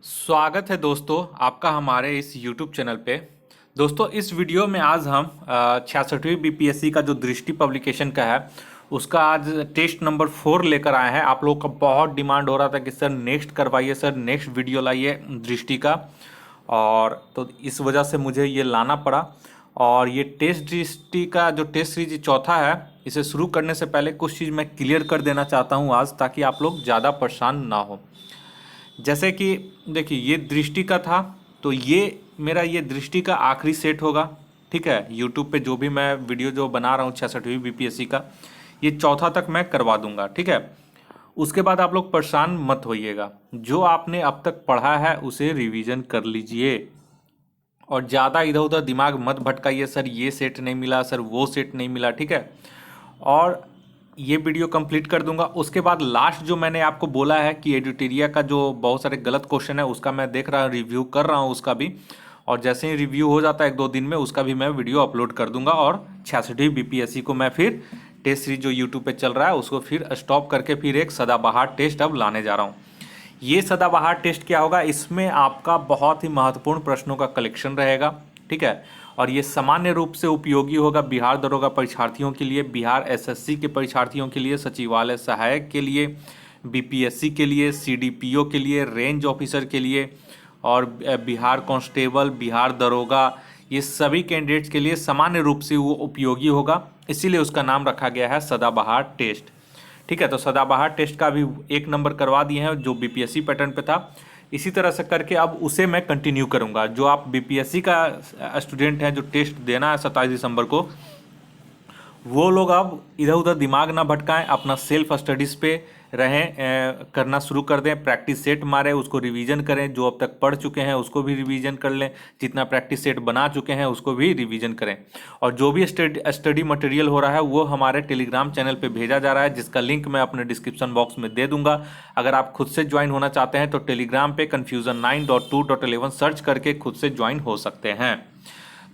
स्वागत है दोस्तों आपका हमारे इस YouTube चैनल पे। दोस्तों इस वीडियो में आज हम 66वीं बीपीएससी का जो दृष्टि पब्लिकेशन का है उसका आज टेस्ट नंबर 4 लेकर आए हैं। आप लोगों का बहुत डिमांड हो रहा था कि सर नेक्स्ट करवाइए, सर नेक्स्ट वीडियो लाइए दृष्टि का, और तो इस वजह से मुझे ये लाना पड़ा। और ये टेस्ट दृष्टि का जो टेस्ट सीरीज चौथा है, इसे शुरू करने से पहले कुछ चीज़ मैं क्लियर कर देना चाहता हूँ आज, ताकि आप लोग ज़्यादा परेशान ना हो। जैसे कि देखिए ये दृष्टि का था, तो ये मेरा ये दृष्टि का आखिरी सेट होगा। ठीक है, यूट्यूब पे जो भी मैं वीडियो जो बना रहा हूँ 66वीं बीपीएससी का, ये चौथा तक मैं करवा दूंगा। ठीक है, उसके बाद आप लोग परेशान मत होइएगा। जो आपने अब तक पढ़ा है उसे रिवीजन कर लीजिए और ज़्यादा इधर उधर दिमाग मत भटकाइए, सर ये सेट नहीं मिला, सर वो सेट नहीं मिला। ठीक है, और ये वीडियो कंप्लीट कर दूंगा। उसके बाद लास्ट जो मैंने आपको बोला है कि एडिटोरिया का जो बहुत सारे गलत क्वेश्चन है उसका मैं देख रहा हूँ, रिव्यू कर रहा हूँ उसका भी, और जैसे ही रिव्यू हो जाता है 1-2 दिन में उसका भी मैं वीडियो अपलोड कर दूंगा। और 66वीं बीपीएससी को मैं फिर टेस्ट सीरीज जो यूट्यूब पे चल रहा है उसको फिर स्टॉप करके फिर एक सदाबहार टेस्ट अब लाने जा रहा हूँ। ये सदाबहार टेस्ट क्या होगा, इसमें आपका बहुत ही महत्वपूर्ण प्रश्नों का कलेक्शन रहेगा। ठीक है, और ये सामान्य रूप से उपयोगी होगा बिहार दरोगा परीक्षार्थियों के लिए, बिहार एसएससी के परीक्षार्थियों के लिए, सचिवालय सहायक के लिए, बीपीएससी के लिए, सीडीपीओ के लिए, रेंज ऑफिसर के लिए, और बिहार कांस्टेबल, बिहार दरोगा, ये सभी कैंडिडेट्स के लिए सामान्य रूप से वो उपयोगी होगा। इसीलिए उसका नाम रखा गया है सदाबहार टेस्ट। ठीक है, तो सदाबहार टेस्ट का भी 1 नंबर करवा दिए हैं जो बीपीएससी पैटर्न पे था। इसी तरह से करके अब उसे मैं कंटिन्यू करूंगा। जो आप बीपीएससी का स्टूडेंट हैं, जो टेस्ट देना है 27 दिसंबर को, वो लोग अब इधर उधर दिमाग ना भटकाएं, अपना सेल्फ स्टडीज़ पे रहें, करना शुरू कर दें। प्रैक्टिस सेट मारें, उसको रिवीजन करें, जो अब तक पढ़ चुके हैं उसको भी रिवीजन कर लें, जितना प्रैक्टिस सेट बना चुके हैं उसको भी रिवीजन करें। और जो भी स्टडी मटेरियल हो रहा है वो हमारे टेलीग्राम चैनल पे भेजा जा रहा है, जिसका लिंक मैं अपने डिस्क्रिप्शन बॉक्स में दे दूंगा। अगर आप खुद से ज्वाइन होना चाहते हैं तो टेलीग्राम पे confusion9.2.11 सर्च करके खुद से ज्वाइन हो सकते हैं।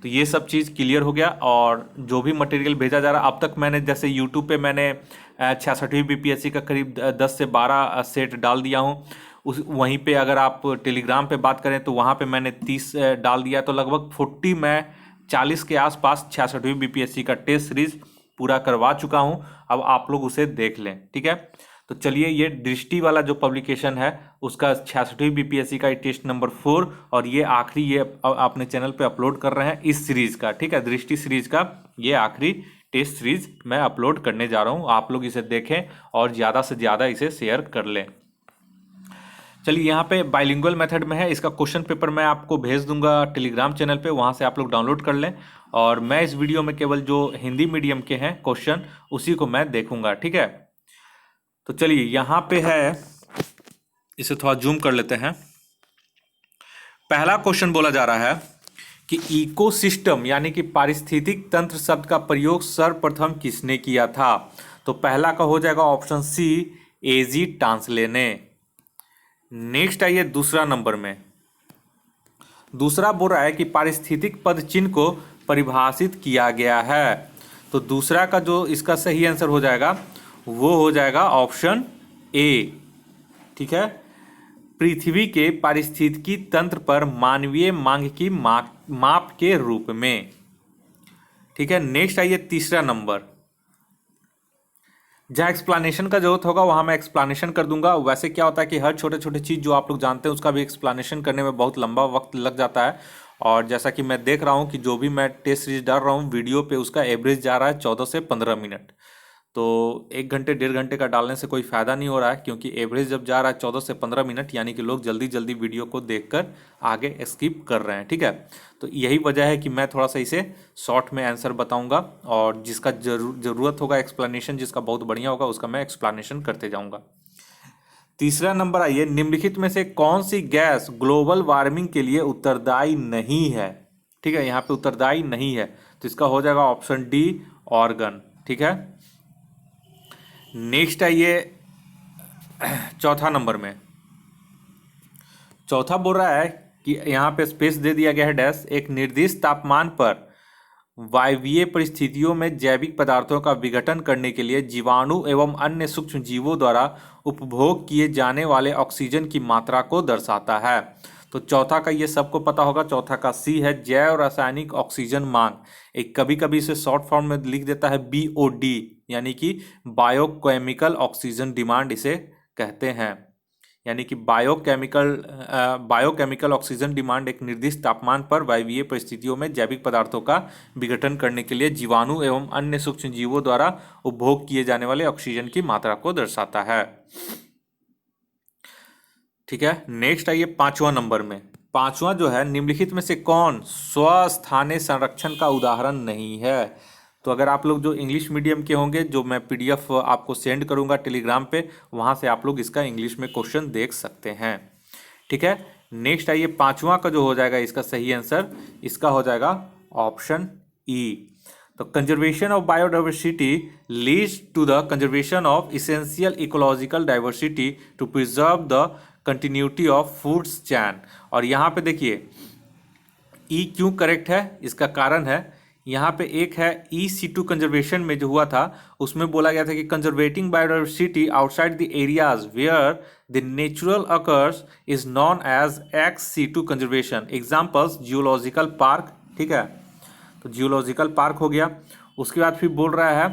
तो ये सब चीज़ क्लियर हो गया। और जो भी मटेरियल भेजा जा रहा है अब तक, मैंने जैसे यूट्यूब पे मैंने 66वीं बीपीएससी का करीब 10 से 12 सेट डाल दिया हूँ। उस वहीं पे अगर आप टेलीग्राम पे बात करें तो वहाँ पे मैंने 30 डाल दिया, तो लगभग 40 के आसपास 66वीं बीपीएससी का टेस्ट सीरीज पूरा करवा चुका हूँ। अब आप लोग उसे देख लें। ठीक है, तो चलिए ये दृष्टि वाला जो पब्लिकेशन है उसका 66वीं बीपीएससी का टेस्ट नंबर 4, और ये आखिरी ये अपने चैनल पे अपलोड कर रहे हैं इस सीरीज का। ठीक है, दृष्टि सीरीज का ये आखिरी टेस्ट सीरीज मैं अपलोड करने जा रहा हूँ। आप लोग इसे देखें और ज़्यादा से ज़्यादा इसे शेयर कर लें। चलिए यहाँ पे बाइलिंगुअल मेथड में है, इसका क्वेश्चन पेपर मैं आपको भेज दूंगा टेलीग्राम चैनल पे, वहाँ से आप लोग डाउनलोड कर लें। और मैं इस वीडियो में केवल जो हिंदी मीडियम के हैं क्वेश्चन उसी को मैं देखूंगा। ठीक है, तो चलिए यहाँ पे है, इसे थोड़ा जूम कर लेते हैं। पहला क्वेश्चन बोला जा रहा है कि इकोसिस्टम यानी कि पारिस्थितिक तंत्र शब्द का प्रयोग सर्वप्रथम किसने किया था। तो पहला का हो जाएगा ऑप्शन सी, एजी टांसले ने। नेक्स्ट आइए दूसरा नंबर में। दूसरा बोल रहा है कि पारिस्थितिक पद चिन्ह को परिभाषित किया गया है। तो दूसरा का जो इसका सही आंसर हो जाएगा वो हो जाएगा ऑप्शन ए। ठीक है, पृथ्वी के पारिस्थितिकी तंत्र पर मानवीय मांग की माप के रूप में। ठीक है, नेक्स्ट आइए तीसरा नंबर। जहाँ एक्सप्लेनेशन का जरूरत होगा वहाँ मैं एक्सप्लेनेशन कर दूंगा। वैसे क्या होता है कि हर छोटे छोटे चीज़ जो आप लोग जानते हैं उसका भी एक्सप्लेनेशन करने में बहुत लंबा वक्त लग जाता है। और जैसा कि मैं देख रहा हूँ कि जो भी मैं टेस्ट सीरीज डाल रहा हूँ वीडियो पे, उसका एवरेज जा रहा है 14 से 15 मिनट। तो 1 घंटे 1.5 घंटे का डालने से कोई फ़ायदा नहीं हो रहा है, क्योंकि एवरेज जब जा रहा है 14 से 15 मिनट, यानी कि लोग जल्दी जल्दी वीडियो को देखकर आगे स्किप कर रहे हैं। ठीक है, तो यही वजह है कि मैं थोड़ा सा इसे शॉर्ट में आंसर बताऊंगा, और जिसका ज़रूरत होगा एक्सप्लेनेशन, जिसका बहुत बढ़िया होगा उसका मैं एक्सप्लेनेशन करते जाऊँगा। तीसरा नंबर आइए, निम्नलिखित में से कौन सी गैस ग्लोबल वार्मिंग के लिए उत्तरदायी नहीं है। ठीक है, यहाँ पे उत्तरदायी नहीं है, तो इसका हो जाएगा ऑप्शन डी, ऑर्गन। ठीक है, नेक्स्ट आइए चौथा नंबर में। चौथा बोल रहा है कि यहाँ पे स्पेस दे दिया गया है डैश, एक निर्दिष्ट तापमान पर वायवीय परिस्थितियों में जैविक पदार्थों का विघटन करने के लिए जीवाणु एवं अन्य सूक्ष्म जीवों द्वारा उपभोग किए जाने वाले ऑक्सीजन की मात्रा को दर्शाता है। तो चौथा का ये सबको पता होगा, चौथा का सी है, जैव रासायनिक ऑक्सीजन मांग। एक कभी कभी इसे शॉर्ट फॉर्म में लिख देता है BOD, यानी कि बायोकेमिकल ऑक्सीजन डिमांड इसे कहते हैं। यानी कि बायोकेमिकल ऑक्सीजन डिमांड एक निर्दिष्ट तापमान पर वायवीय परिस्थितियों में जैविक पदार्थों का विघटन करने के लिए जीवाणु एवं अन्य सूक्ष्म जीवों द्वारा उपभोग किए जाने वाले ऑक्सीजन की मात्रा को दर्शाता है। ठीक है, नेक्स्ट आइए 5वां नंबर में। 5वां जो है, निम्नलिखित में से कौन स्वस्थानीय संरक्षण का उदाहरण नहीं है? तो अगर आप लोग जो इंग्लिश मीडियम के होंगे, जो मैं PDF आपको सेंड करूंगा टेलीग्राम पे, वहां से आप लोग इसका इंग्लिश में क्वेश्चन देख सकते हैं। ठीक है, नेक्स्ट आइए 5वां का जो हो जाएगा इसका सही आंसर, इसका हो जाएगा ऑप्शन E। तो conservation of biodiversity leads to the conservation of essential ecological diversity to preserve the continuity of foods chain. और यहाँ पे देखिए E क्यों करेक्ट है, इसका कारण है यहाँ पे एक है EC2 कंजर्वेशन में जो हुआ था, उसमें बोला गया था कि conserving biodiversity outside the areas where the natural occurs is known as XC2 conservation. Examples geological park. ठीक है, तो जियोलॉजिकल पार्क हो गया। उसके बाद फिर बोल रहा है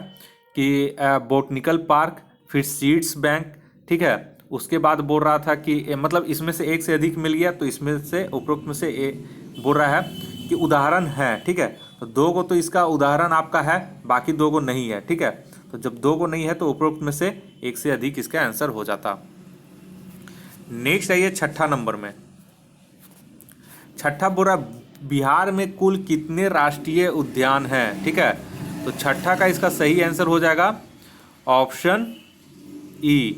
कि बोटनिकल पार्क, फिर सीड्स बैंक। ठीक है, उसके बाद बोल रहा था कि मतलब इसमें से एक से अधिक मिल गया, तो इसमें से उपरोक्त में से बोल रहा है कि उदाहरण है। ठीक है, तो 2 को तो इसका उदाहरण आपका है, बाकी 2 को नहीं है। ठीक है, तो जब 2 को नहीं है तो उपरोक्त में से एक से अधिक इसका आंसर हो जाता। नेक्स्ट आइए 6ठा नंबर में। 6ठा बोल रहा बिहार में कुल कितने राष्ट्रीय उद्यान हैं? ठीक है, तो 6ठा का इसका सही आंसर हो जाएगा option E।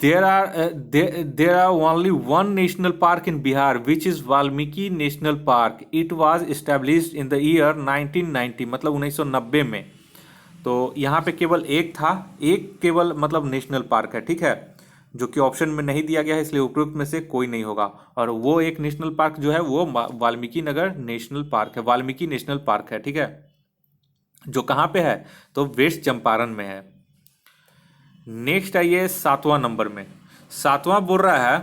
There are only one national park in Bihar, which is Valmiki National Park. It was established in the year 1990, मतलब 1990 में। तो यहाँ पे केवल एक था, एक केवल मतलब नेशनल पार्क है। ठीक है, जो कि ऑप्शन में नहीं दिया गया है, इसलिए उपरोक्त में से कोई नहीं होगा। और वो एक नेशनल पार्क जो है वो वाल्मीकि नगर नेशनल पार्क है, वाल्मीकि नेशनल पार्क है। ठीक है, जो कहाँ पे है? तो वेस्ट चंपारण में है। नेक्स्ट आइए 7वां नंबर में। 7वां बोल रहा है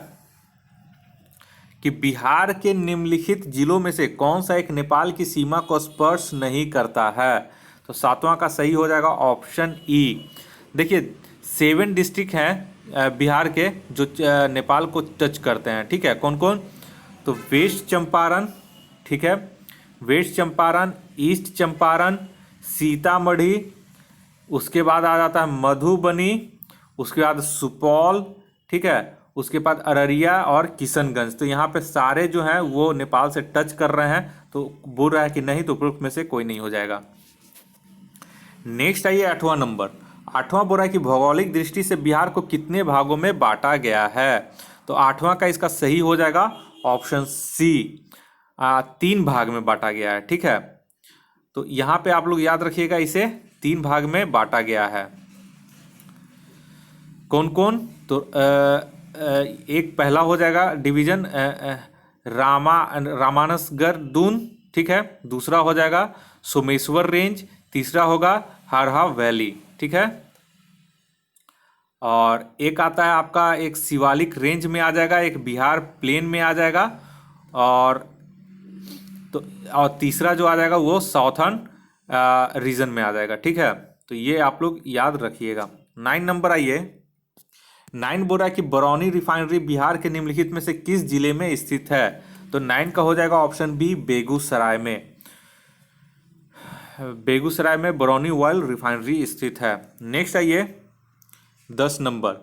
कि बिहार के निम्नलिखित जिलों में से कौन सा एक नेपाल की सीमा को स्पर्श नहीं करता है? तो 7वां का सही हो जाएगा ऑप्शन E। देखिए 7 डिस्ट्रिक्ट हैं बिहार के जो नेपाल को टच करते हैं। ठीक है, कौन कौन? तो वेस्ट चंपारण, ठीक है, वेस्ट चंपारण, ईस्ट चंपारण, सीतामढ़ी, उसके बाद आ जाता है मधुबनी, उसके बाद सुपौल। ठीक है, उसके बाद अररिया और किशनगंज। तो यहाँ पे सारे जो हैं वो नेपाल से टच कर रहे हैं, तो बोल रहा है कि नहीं, तो ग्रुप में से कोई नहीं हो जाएगा। नेक्स्ट आइए 8वां नंबर। 8वां बोल रहा है कि भौगोलिक दृष्टि से बिहार को कितने भागों में बांटा गया है? तो 8वां का इसका सही हो जाएगा ऑप्शन C, 3 भाग में बांटा गया है। ठीक है, तो यहाँ पे आप लोग याद रखिएगा, इसे 3 भाग में बांटा गया है। कौन कौन? तो एक पहला हो जाएगा डिवीजन रामानसगढ़ दून। ठीक है, दूसरा हो जाएगा सोमेश्वर रेंज, तीसरा होगा हारहा वैली। ठीक है, और एक आता है आपका एक शिवालिक रेंज में आ जाएगा, एक बिहार प्लेन में आ जाएगा, और तीसरा जो आ जाएगा वो साउथर्न रीजन में आ जाएगा। ठीक है, तो ये आप लोग याद रखिएगा। 9 नंबर आइए। 9 बोल रहा है कि बरौनी रिफाइनरी बिहार के निम्नलिखित में से किस जिले में स्थित है? तो 9 का हो जाएगा ऑप्शन B, बेगूसराय में। बेगूसराय में बरौनी ऑयल रिफाइनरी स्थित है। नेक्स्ट आइए 10 नंबर।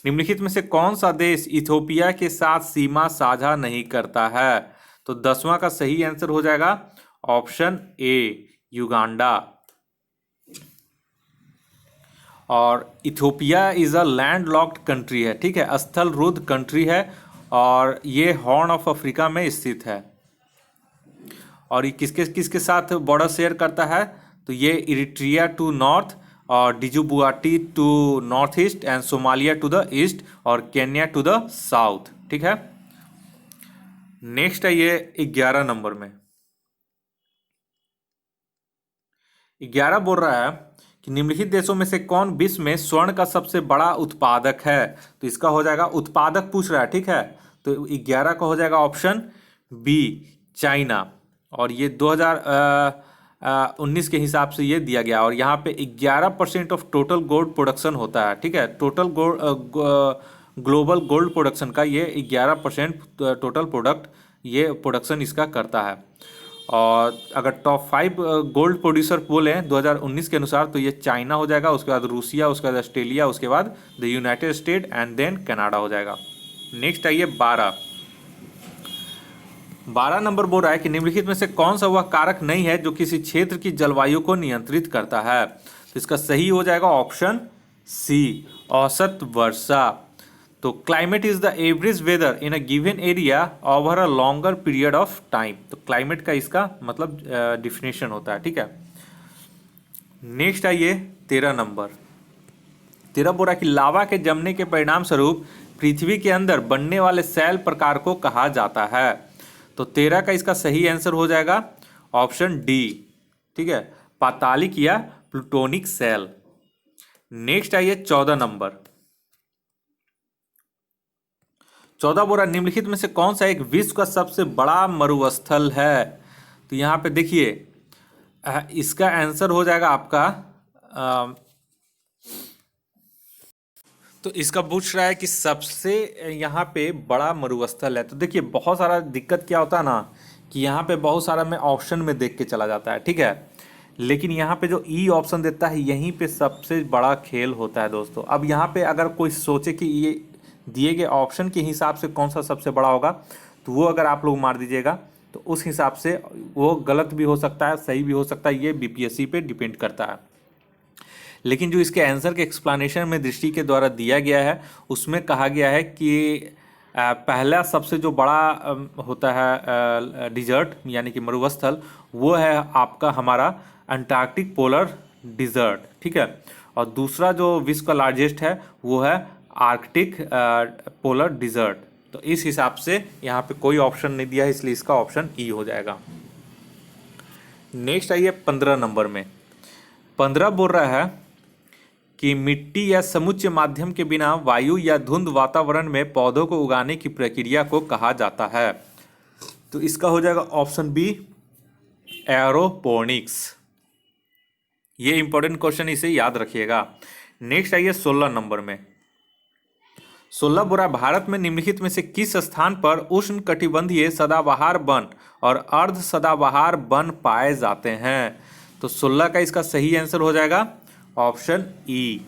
निम्नलिखित में से कौन सा देश इथोपिया के साथ सीमा साझा नहीं करता है? तो 10वां का सही आंसर हो जाएगा ऑप्शन A, युगांडा। और Ethiopia is a land locked country है। ठीक है, स्थल रुद्ध कंट्री है, और ये हॉर्न ऑफ अफ्रीका में स्थित है। और ये किसके किसके साथ बॉर्डर शेयर करता है? तो ये इरिट्रिया टू नॉर्थ, और Djibouti to north east, and Somalia to the east, और केन्या टू द साउथ। ठीक है, नेक्स्ट है ये 11 नंबर में। 11 बोल रहा है कि निम्नलिखित देशों में से कौन विश्व में स्वर्ण का सबसे बड़ा उत्पादक है। तो इसका हो जाएगा, उत्पादक पूछ रहा है, ठीक है। तो 11 का हो जाएगा ऑप्शन बी, चाइना। और ये 2019 के हिसाब से ये दिया गया, और यहाँ पे 11% ऑफ टोटल गोल्ड प्रोडक्शन होता है, ठीक है। टोटल ग्लोबल गोल्ड प्रोडक्शन का ये 11% टोटल ये प्रोडक्शन इसका करता है। और अगर टॉप 5 गोल्ड प्रोड्यूसर बोले 2019 के अनुसार, तो ये चाइना हो जाएगा, उसके बाद रूसिया, उसके बाद ऑस्ट्रेलिया, उसके बाद the United State and then Canada हो जाएगा। नेक्स्ट आइए 12 नंबर बोल रहा है कि निम्नलिखित में से कौन सा वह कारक नहीं है जो किसी क्षेत्र की जलवायु को नियंत्रित करता है। तो इसका सही हो जाएगा ऑप्शन सी, औसत वर्षा। तो climate is the average weather in a given area over a longer period of time. तो क्लाइमेट का इसका मतलब डिफिनेशन होता है, ठीक है। नेक्स्ट आइए 13 नंबर। 13 बोल रहा है कि लावा के जमने के परिणाम स्वरूप पृथ्वी के अंदर बनने वाले सेल प्रकार को कहा जाता है। तो 13 का इसका सही आंसर हो जाएगा ऑप्शन डी, ठीक है, पातालिक या प्लूटोनिक सेल। नेक्स्ट आइए 14 नंबर। 14 बोल रहा है निम्नलिखित में से कौन सा एक विश्व का सबसे बड़ा मरुस्थल है। तो यहाँ पे देखिए, इसका आंसर हो जाएगा आपका तो इसका पूछ रहा है कि सबसे यहाँ पे बड़ा मरुस्थल है। तो देखिए, बहुत सारा दिक्कत क्या होता है ना, कि यहाँ पे बहुत सारा में ऑप्शन में देख के चला जाता है, ठीक है। लेकिन यहाँ पे जो ई ऑप्शन देता है, यहीं पे सबसे बड़ा खेल होता है दोस्तों। अब यहाँ पे अगर कोई सोचे कि ये दिए गए ऑप्शन के हिसाब से कौन सा सबसे बड़ा होगा, तो वो अगर आप लोग मार दीजिएगा तो उस हिसाब से वो गलत भी हो सकता है, सही भी हो सकता है, ये बीपीएससी पे डिपेंड करता है। लेकिन जो इसके आंसर के एक्सप्लेनेशन में दृष्टि के द्वारा दिया गया है, उसमें कहा गया है कि पहला सबसे जो बड़ा होता है डिजर्ट यानी कि मरुस्थल, वो है आपका हमारा अंटार्कटिक पोलर डिजर्ट, ठीक है। और दूसरा जो विश्व का लार्जेस्ट है वो है आर्कटिक पोलर डिजर्ट। तो इस हिसाब से यहाँ पे कोई ऑप्शन नहीं दिया है, इसलिए इसका ऑप्शन ई हो जाएगा। नेक्स्ट आइए 15 नंबर में। 15 बोल रहा है कि मिट्टी या समुच्चय माध्यम के बिना वायु या धुंध वातावरण में पौधों को उगाने की प्रक्रिया को कहा जाता है। तो इसका हो जाएगा ऑप्शन बी, एरोपोनिक्स। ये इंपॉर्टेंट क्वेश्चन, इसे याद रखिएगा। नेक्स्ट आइए 16 नंबर में। 16 बुरा, भारत में निम्नलिखित में से किस स्थान पर उष्ण कटिबंधीय सदाबहार वन और अर्ध सदाबहार वन पाए जाते हैं। तो 16 का इसका सही आंसर हो जाएगा ऑप्शन ई।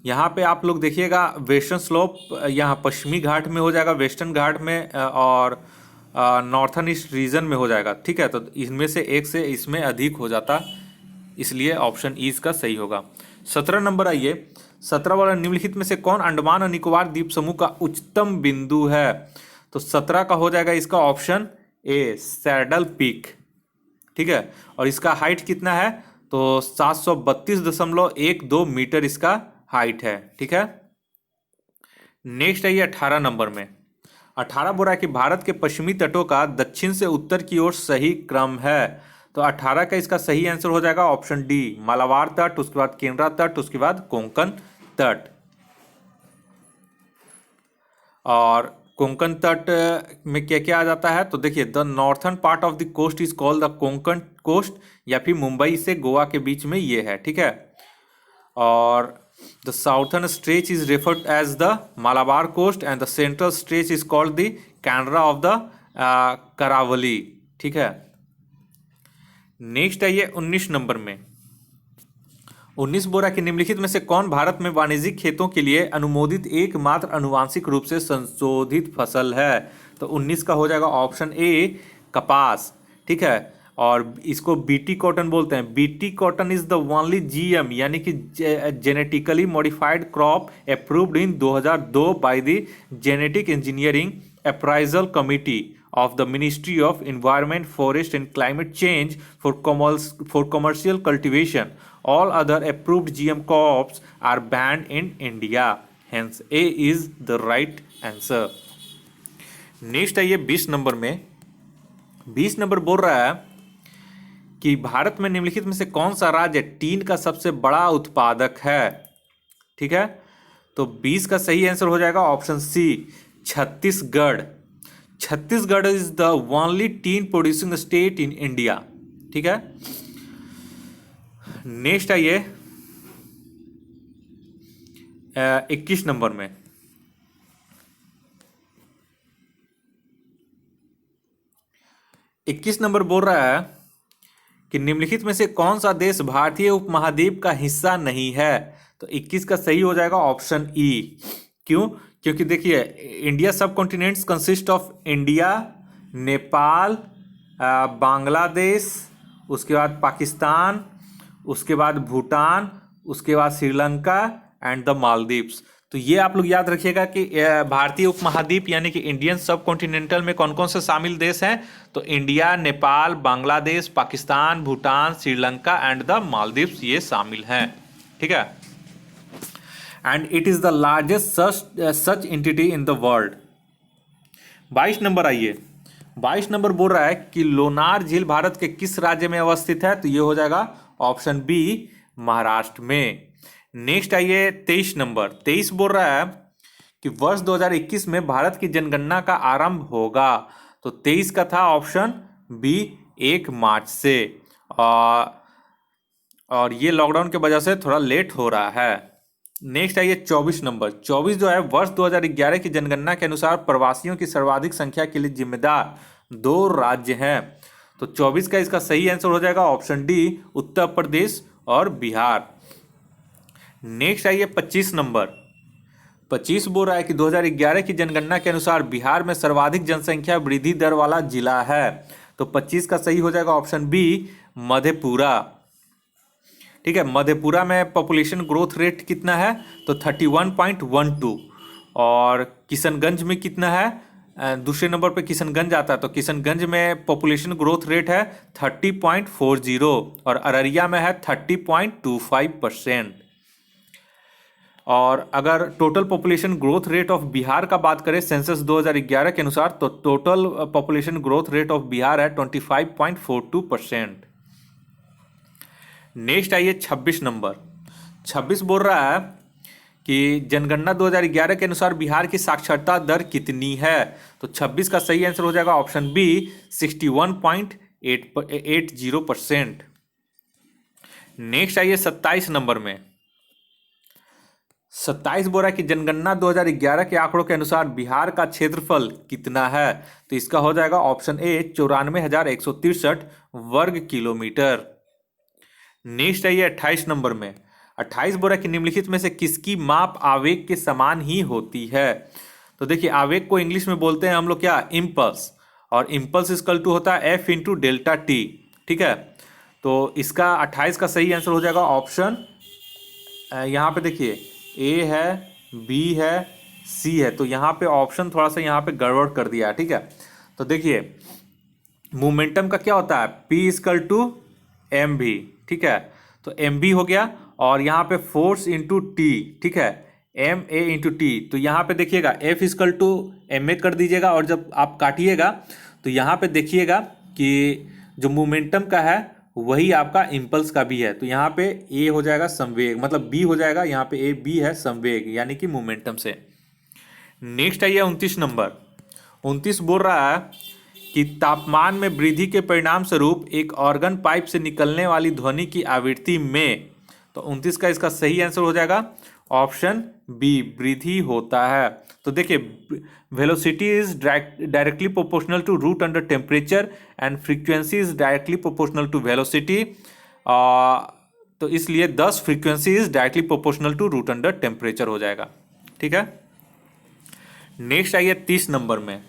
यहाँ पे आप लोग देखिएगा, वेस्टर्न स्लोप यहाँ पश्चिमी घाट में हो जाएगा, वेस्टर्न घाट में और नॉर्थन ईस्ट रीजन में हो जाएगा, ठीक है। तो इनमें से एक से इसमें अधिक हो जाता, इसलिए ऑप्शन ई इसका सही होगा। 17 नंबर आइए। 17 वाला, निम्नलिखित में से कौन अंडमान और निकोबार द्वीप समूह का उच्चतम बिंदु है। तो 17 का हो जाएगा इसका ऑप्शन ए, सैडल पीक, ठीक है। और इसका हाइट कितना है, तो 732.12 मीटर इसका हाइट है, ठीक है। नेक्स्ट आइए 18 नंबर में। 18 बोल रहा है कि भारत के पश्चिमी तटों का दक्षिण से उत्तर की ओर सही क्रम है। तो 18 का इसका सही आंसर हो जाएगा ऑप्शन डी, मालाबार तट, उसके बाद केनरा तट, उसके बाद कोंकण तट। और कोंकण तट में क्या क्या आ जाता है, तो देखिए, the northern part of the coast is called the Konkan coast, या फिर मुंबई से गोवा के बीच में ये है, ठीक है। और the southern stretch is referred as the Malabar coast and the central stretch is called the Canara of the Karavali, ठीक है। नेक्स्ट आइए 19 नंबर में। 19 बोरा के निम्नलिखित में से कौन भारत में वाणिज्यिक खेतों के लिए अनुमोदित एकमात्र अनुवांशिक रूप से संशोधित फसल है। तो 19 का हो जाएगा ऑप्शन ए, कपास, ठीक है। और इसको बीटी कॉटन बोलते हैं। BT cotton is the only GM यानी कि genetically modified crop approved in 2002 by the genetic engineering appraisal committee of the Ministry of Environment, Forest and Climate Change for commercial cultivation. All other approved GM crops are banned in India. Hence, A is the right answer. Next आइए 20 number में। 20 number बोल रहा है कि भारत में निम्नलिखित में से कौन सा राज्य टीन का सबसे बड़ा उत्पादक है। ठीक है, तो 20 का सही आंसर हो जाएगा option C, Chhattisgarh. Chhattisgarh is the only tin producing state in India. ठीक है, नेक्स्ट आइए 21 नंबर में। इक्कीस नंबर बोल रहा है कि निम्नलिखित में से कौन सा देश भारतीय उपमहाद्वीप का हिस्सा नहीं है। तो 21 का सही हो जाएगा ऑप्शन ई। क्यों? क्योंकि देखिए, इंडिया सब continents consist of India, Nepal, Bangladesh, उसके बाद पाकिस्तान, उसके बाद भूटान, उसके बाद श्रीलंका एंड द मालदीव्स। तो ये आप लोग याद रखिएगा कि भारतीय उपमहाद्वीप यानी कि इंडियन सब कॉन्टिनेंटल में कौन कौन से शामिल देश हैं। तो India, Nepal, Bangladesh, Pakistan, Bhutan, Sri Lanka and the Maldives ये शामिल हैं। ठीक है, and it is the largest such entity in the world. 22 number आइए। 22 नंबर बोल रहा है कि लोनार झील भारत के किस राज्य में अवस्थित है। तो ये हो जाएगा ऑप्शन बी, महाराष्ट्र में। नेक्स्ट आइए 23 नंबर। 23 बोल रहा है कि वर्ष 2021 में भारत की जनगणना का आरंभ होगा। तो 23 का था ऑप्शन बी, 1 मार्च से। और ये लॉकडाउन की वजह से थोड़ा लेट हो रहा है। नेक्स्ट आइए 24 नंबर। 24 जो है वर्ष 2011 की जनगणना के अनुसार प्रवासियों की सर्वाधिक संख्या के लिए जिम्मेदार 2 राज्य हैं। तो 24 का इसका सही आंसर हो जाएगा ऑप्शन डी, उत्तर प्रदेश और बिहार। नेक्स्ट आइए 25 नंबर। 25 बोल रहा है कि 2011 की जनगणना के अनुसार बिहार में सर्वाधिक जनसंख्या वृद्धि दर वाला जिला है। तो 25 का सही हो जाएगा ऑप्शन बी, मधेपुरा। ठीक है, मधेपुरा में पॉपुलेशन ग्रोथ रेट कितना है। तो 31.12। और किशनगंज में कितना है, दूसरे नंबर पे किशनगंज आता है। तो किशनगंज में पॉपुलेशन ग्रोथ रेट है 30.40 और अररिया में है 30.25%। और अगर total population growth rate of Bihar का बात करें सेंसस 2011 के अनुसार, तो total population growth rate of Bihar है 25.42%। नेक्स्ट आइए 26 नंबर। 26 बोल रहा है कि जनगणना 2011 के अनुसार बिहार की साक्षरता दर कितनी है। तो 26 का सही आंसर हो जाएगा ऑप्शन बी, 61.80%। नेक्स्ट आइए 27 नंबर में। 27 बोल रहा है कि जनगणना 2011 के आंकड़ों के अनुसार बिहार का क्षेत्रफल कितना है। तो इसका हो जाएगा ऑप्शन ए, 94,163 वर्ग किलोमीटर। नेक्स्ट आइए 28 नंबर में। 28 बोल रहा है कि निम्नलिखित में से किसकी माप आवेग के समान ही होती है। तो देखिए, आवेग को इंग्लिश में बोलते हैं हम लोग क्या, इम्पल्स। और इम्पल्स इक्वल टू होता है F इंटू डेल्टा टी। ठीक है, तो इसका 28 का सही आंसर हो जाएगा ऑप्शन, यहाँ पे देखिए ए है, बी है, सी है। तो यहाँ पे ऑप्शन थोड़ा सा यहाँ पे गड़बड़ कर दिया है। ठीक है, तो देखिए मोमेंटम का क्या होता है, P इक्वल टू एम भी। ठीक है, तो एम भी हो गया और यहाँ पे फोर्स इंटू टी। ठीक है, एम ए इंटू टी। तो यहाँ पे देखिएगा F equal to M A कर दीजिएगा और जब आप काटिएगा तो यहाँ पे देखिएगा कि जो मोमेंटम का है वही आपका इम्पल्स का भी है। तो यहाँ पे ए हो जाएगा संवेग, मतलब बी हो जाएगा, यहाँ पे ए बी है संवेग यानी कि मोमेंटम से। नेक्स्ट आइए 29 नंबर। 29 बोल रहा है कि तापमान में वृद्धि के परिणाम स्वरूप एक ऑर्गन पाइप से निकलने वाली ध्वनि की आवृत्ति में। तो 29 का इसका सही आंसर हो जाएगा ऑप्शन बी, वृद्धि होता है। तो देखिए, velocity is directly proportional to root under temperature and frequency is directly proportional to velocity. तो इसलिए 10 frequency is directly proportional to root under temperature हो जाएगा। ठीक है, नेक्स्ट आइए 30 नंबर में।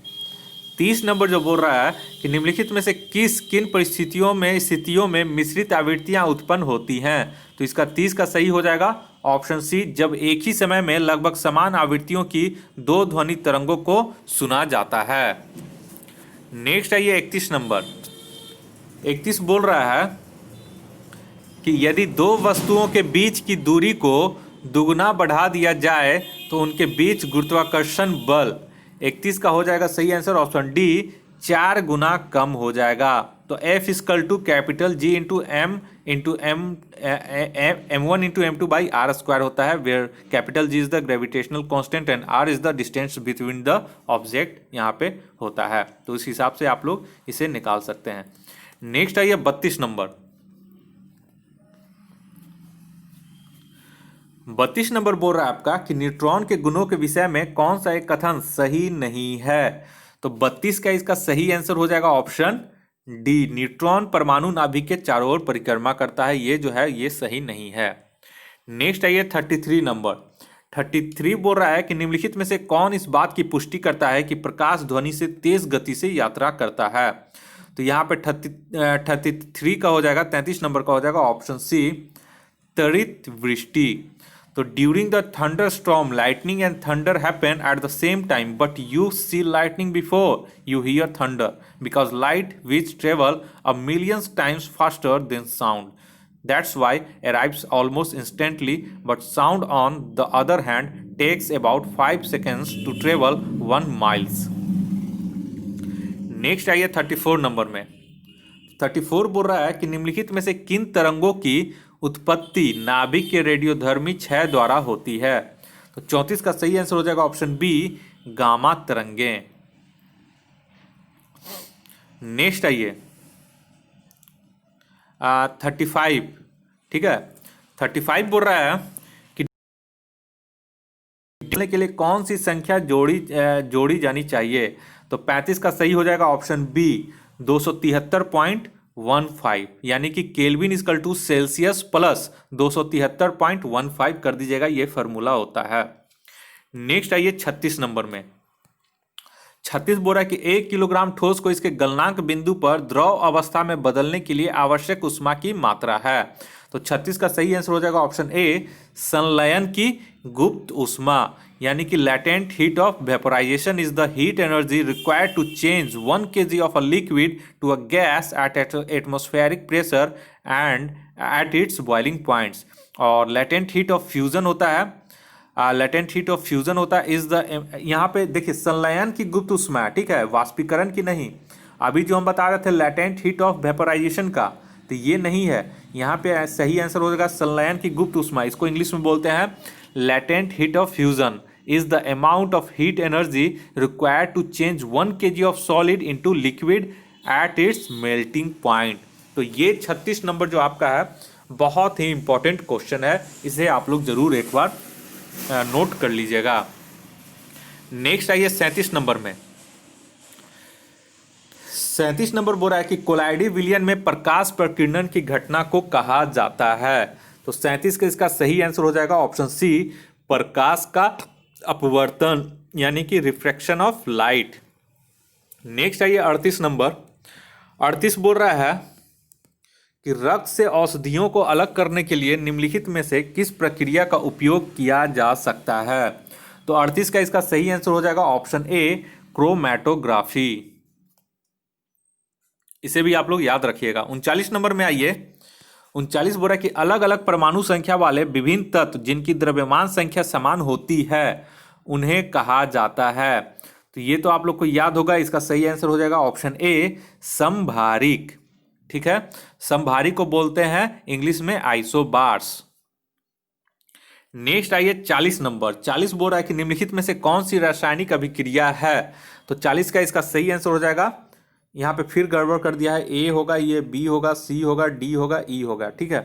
30 नंबर जो बोल रहा है कि निम्नलिखित में से किन स्थितियों में मिश्रित आवृत्तियां उत्पन्न होती हैं। तो इसका 30 का सही हो जाएगा ऑप्शन सी, जब एक ही समय में लगभग समान आवृत्तियों की 2 ध्वनि तरंगों को सुना जाता है। नेक्स्ट आइए 31 नंबर। 31 बोल रहा है कि यदि 2 वस्तुओं के बीच की दूरी को दुगुना बढ़ा दिया जाए तो उनके बीच गुरुत्वाकर्षण बल। 31 का हो जाएगा सही आंसर ऑप्शन डी, 4 गुना कम हो जाएगा। तो F equal to capital G into M M1 into M2 by R square होता है, where capital G is the gravitational constant and R is the distance between the object यहाँ पे होता है। तो इस हिसाब से आप लोग इसे निकाल सकते हैं। नेक्स्ट आइए 32 नंबर। 32 नंबर बोल रहा है आपका कि न्यूट्रॉन के गुणों के विषय में कौन सा एक कथन सही नहीं है। तो 32 का इसका सही आंसर हो जाएगा ऑप्शन डी, न्यूट्रॉन परमाणु नाभिक के चारों ओर परिक्रमा करता है। ये जो है ये सही नहीं है। नेक्स्ट आइए 33 नंबर। 33 बोल रहा है कि निम्नलिखित में से कौन इस बात की पुष्टि करता है कि प्रकाश ध्वनि से तेज गति से यात्रा करता है। तो यहाँ पे 33 का हो जाएगा, 33 नंबर का हो जाएगा ऑप्शन सी, त्वरित वृष्टि। तो during the thunder storm lightning and thunder happen at the same time but you see lightning before you hear thunder because light which travel a millions times faster than sound that's why arrives almost instantly but sound on the other hand takes about 5 seconds to travel 1 miles। Next आइए 34 number में। 34 बोल रहा है कि निम्नलिखित में से किन तरंगों की उत्पत्ति नाभिक के रेडियोधर्मी क्षय द्वारा होती है। तो 34 का सही आंसर हो जाएगा ऑप्शन बी, गामा तरंगें। नेक्स्ट आइए 35, ठीक है। 35 बोल रहा है कि के लिए कौन सी संख्या जोड़ी जानी चाहिए। तो 35 का सही हो जाएगा ऑप्शन बी, 273.15, यानी कि Kelvin equal to Celsius plus 273.15 कर दीजिएगा, ये फॉर्मूला होता है। नेक्स्ट आइए 36 नंबर में। 36 बोल रहा है कि 1 किलोग्राम ठोस को इसके गलनांक बिंदु पर द्रव अवस्था में बदलने के लिए आवश्यक ऊष्मा की मात्रा है। तो 36 का सही आंसर हो जाएगा ऑप्शन ए, संलयन की गुप्त ऊष्मा, यानी कि latent heat of vaporization is the heat energy required to change 1 kg of a liquid to a gas at atmospheric pressure and at its boiling points. और लैटेंट हीट ऑफ फ्यूजन होता है, latent heat of fusion होता है is the, यहाँ पे देखिए संलयन की गुप्त ऊष्मा, ठीक है, वाष्पीकरण की नहीं। अभी जो हम बता रहे थे लैटेंट हीट ऑफ वेपोराइजेशन का, तो ये नहीं है। यहाँ पे सही आंसर हो जाएगा संलयन की गुप्त ऊष्मा। इसको इंग्लिश में बोलते हैं latent heat of fusion is the amount of heat energy required to change 1 kg of solid into liquid at its melting point. तो ये 36 नंबर जो आपका है बहुत ही इंपॉर्टेंट क्वेश्चन है, इसे आप लोग जरूर एक बार नोट कर लीजिएगा। नेक्स्ट आइए 37 नंबर में। 37 नंबर बोल रहा है कि कोलाइडी विलयन में प्रकाश प्रकीर्णन की घटना को कहा जाता है। तो 37 का इसका सही आंसर हो जाएगा ऑप्शन सी, प्रकाश का अपवर्तन, यानी कि रिफ्रैक्शन ऑफ लाइट। नेक्स्ट आइए 38 नंबर। 38 बोल रहा है कि रक्त से औषधियों को अलग करने के लिए निम्नलिखित में से किस प्रक्रिया का उपयोग किया जा सकता है। तो 38 का इसका सही आंसर हो जाएगा ऑप्शन ए, क्रोमैटोग्राफी। इसे भी आप लोग याद रखिएगा। 39 नंबर में आइए। 39 बोल रहा है कि अलग अलग परमाणु संख्या वाले विभिन्न तत्व जिनकी द्रव्यमान संख्या समान होती है उन्हें कहा जाता है। तो ये तो आप लोग को याद होगा, इसका सही आंसर हो जाएगा ऑप्शन ए, समभारिक। ठीक है, समभारिक को बोलते हैं इंग्लिश में आइसोबार्स। नेक्स्ट आइए 40 नंबर। 40 बोल रहा है कि निम्नलिखित में से कौन सी रासायनिक अभिक्रिया है। तो 40 का इसका सही आंसर हो जाएगा, यहाँ पे फिर गड़बड़ कर दिया है, ए होगा, ये बी होगा, सी होगा, डी होगा, ई होगा। ठीक है,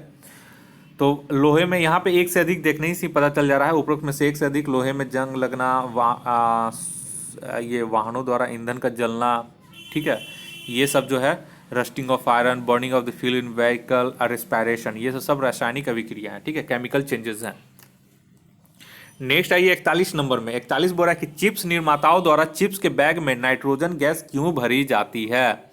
तो लोहे में यहाँ पे एक से अधिक देखने ही से पता चल जा रहा है, उपरोक्त में से एक से अधिक लोहे में जंग लगना, ये वाहनों द्वारा ईंधन का जलना, ठीक है, ये सब जो है rusting of iron, burning of the fuel in vehicle, respiration, ये सब रासायनिक अभिक्रिया है। ठीक है, केमिकल चेंजेस हैं। नेक्स्ट आइए 41 नंबर में। 41 बोल रहा है कि चिप्स निर्माताओं द्वारा चिप्स के बैग में नाइट्रोजन गैस क्यों भरी जाती है।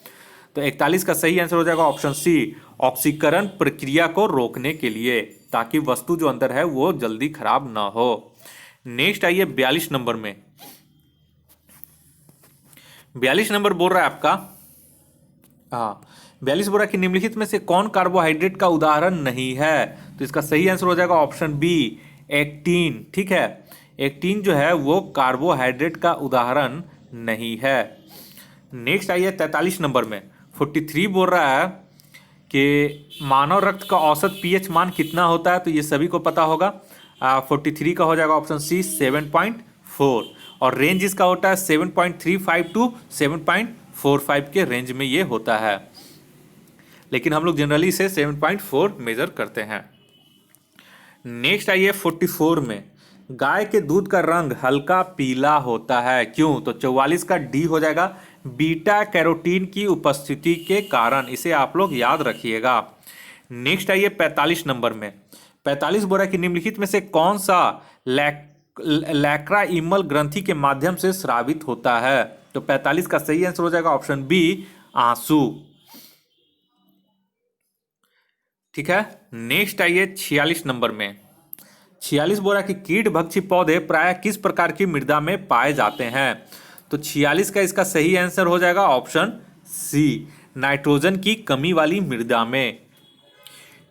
तो 41 का सही आंसर हो जाएगा ऑप्शन सी, ऑक्सीकरण प्रक्रिया को रोकने के लिए, ताकि वस्तु जो अंदर है वो जल्दी खराब ना हो। नेक्स्ट आइए 42 नंबर में। 42 नंबर बोल रहा है आपका, हाँ 42 बोल रहा है कि निम्नलिखित में से कौन कार्बोहाइड्रेट का उदाहरण नहीं है। तो इसका सही आंसर हो जाएगा ऑप्शन बी, एक्टिन। ठीक है, एक्टिन जो है वो कार्बोहाइड्रेट का उदाहरण नहीं है। नेक्स्ट आइए 43 नंबर में। 43 बोल रहा है कि मानव रक्त का औसत पीएच मान कितना होता है, तो ये सभी को पता होगा। 43 का हो जाएगा ऑप्शन सी 7.4, और रेंज इसका होता है 7.35 टू 7.45 के रेंज में ये होता है, लेकिन हम लोग जनरली इसे 7.4 मेजर करते हैं। नेक्स्ट आइए 44 में। गाय के दूध का रंग हल्का पीला होता है, क्यों? तो 44 का डी हो जाएगा, बीटा कैरोटीन की उपस्थिति के कारण। इसे आप लोग याद रखिएगा। नेक्स्ट आइए 45 नंबर में। 45 बोरा की निम्नलिखित में से कौन सा लैक्राइमल ग्रंथि के माध्यम से स्रावित होता है? तो 45 का सही आंसर हो जाएगा ऑप्शन बी, आंसू। ठीक है। नेक्स्ट आइए 46 नंबर में। 46 बोरा की कीट भक्षी पौधे प्राय किस प्रकार की मृदा में पाए जाते हैं? तो 46 का इसका सही आंसर हो जाएगा ऑप्शन सी, नाइट्रोजन की कमी वाली मृदा में।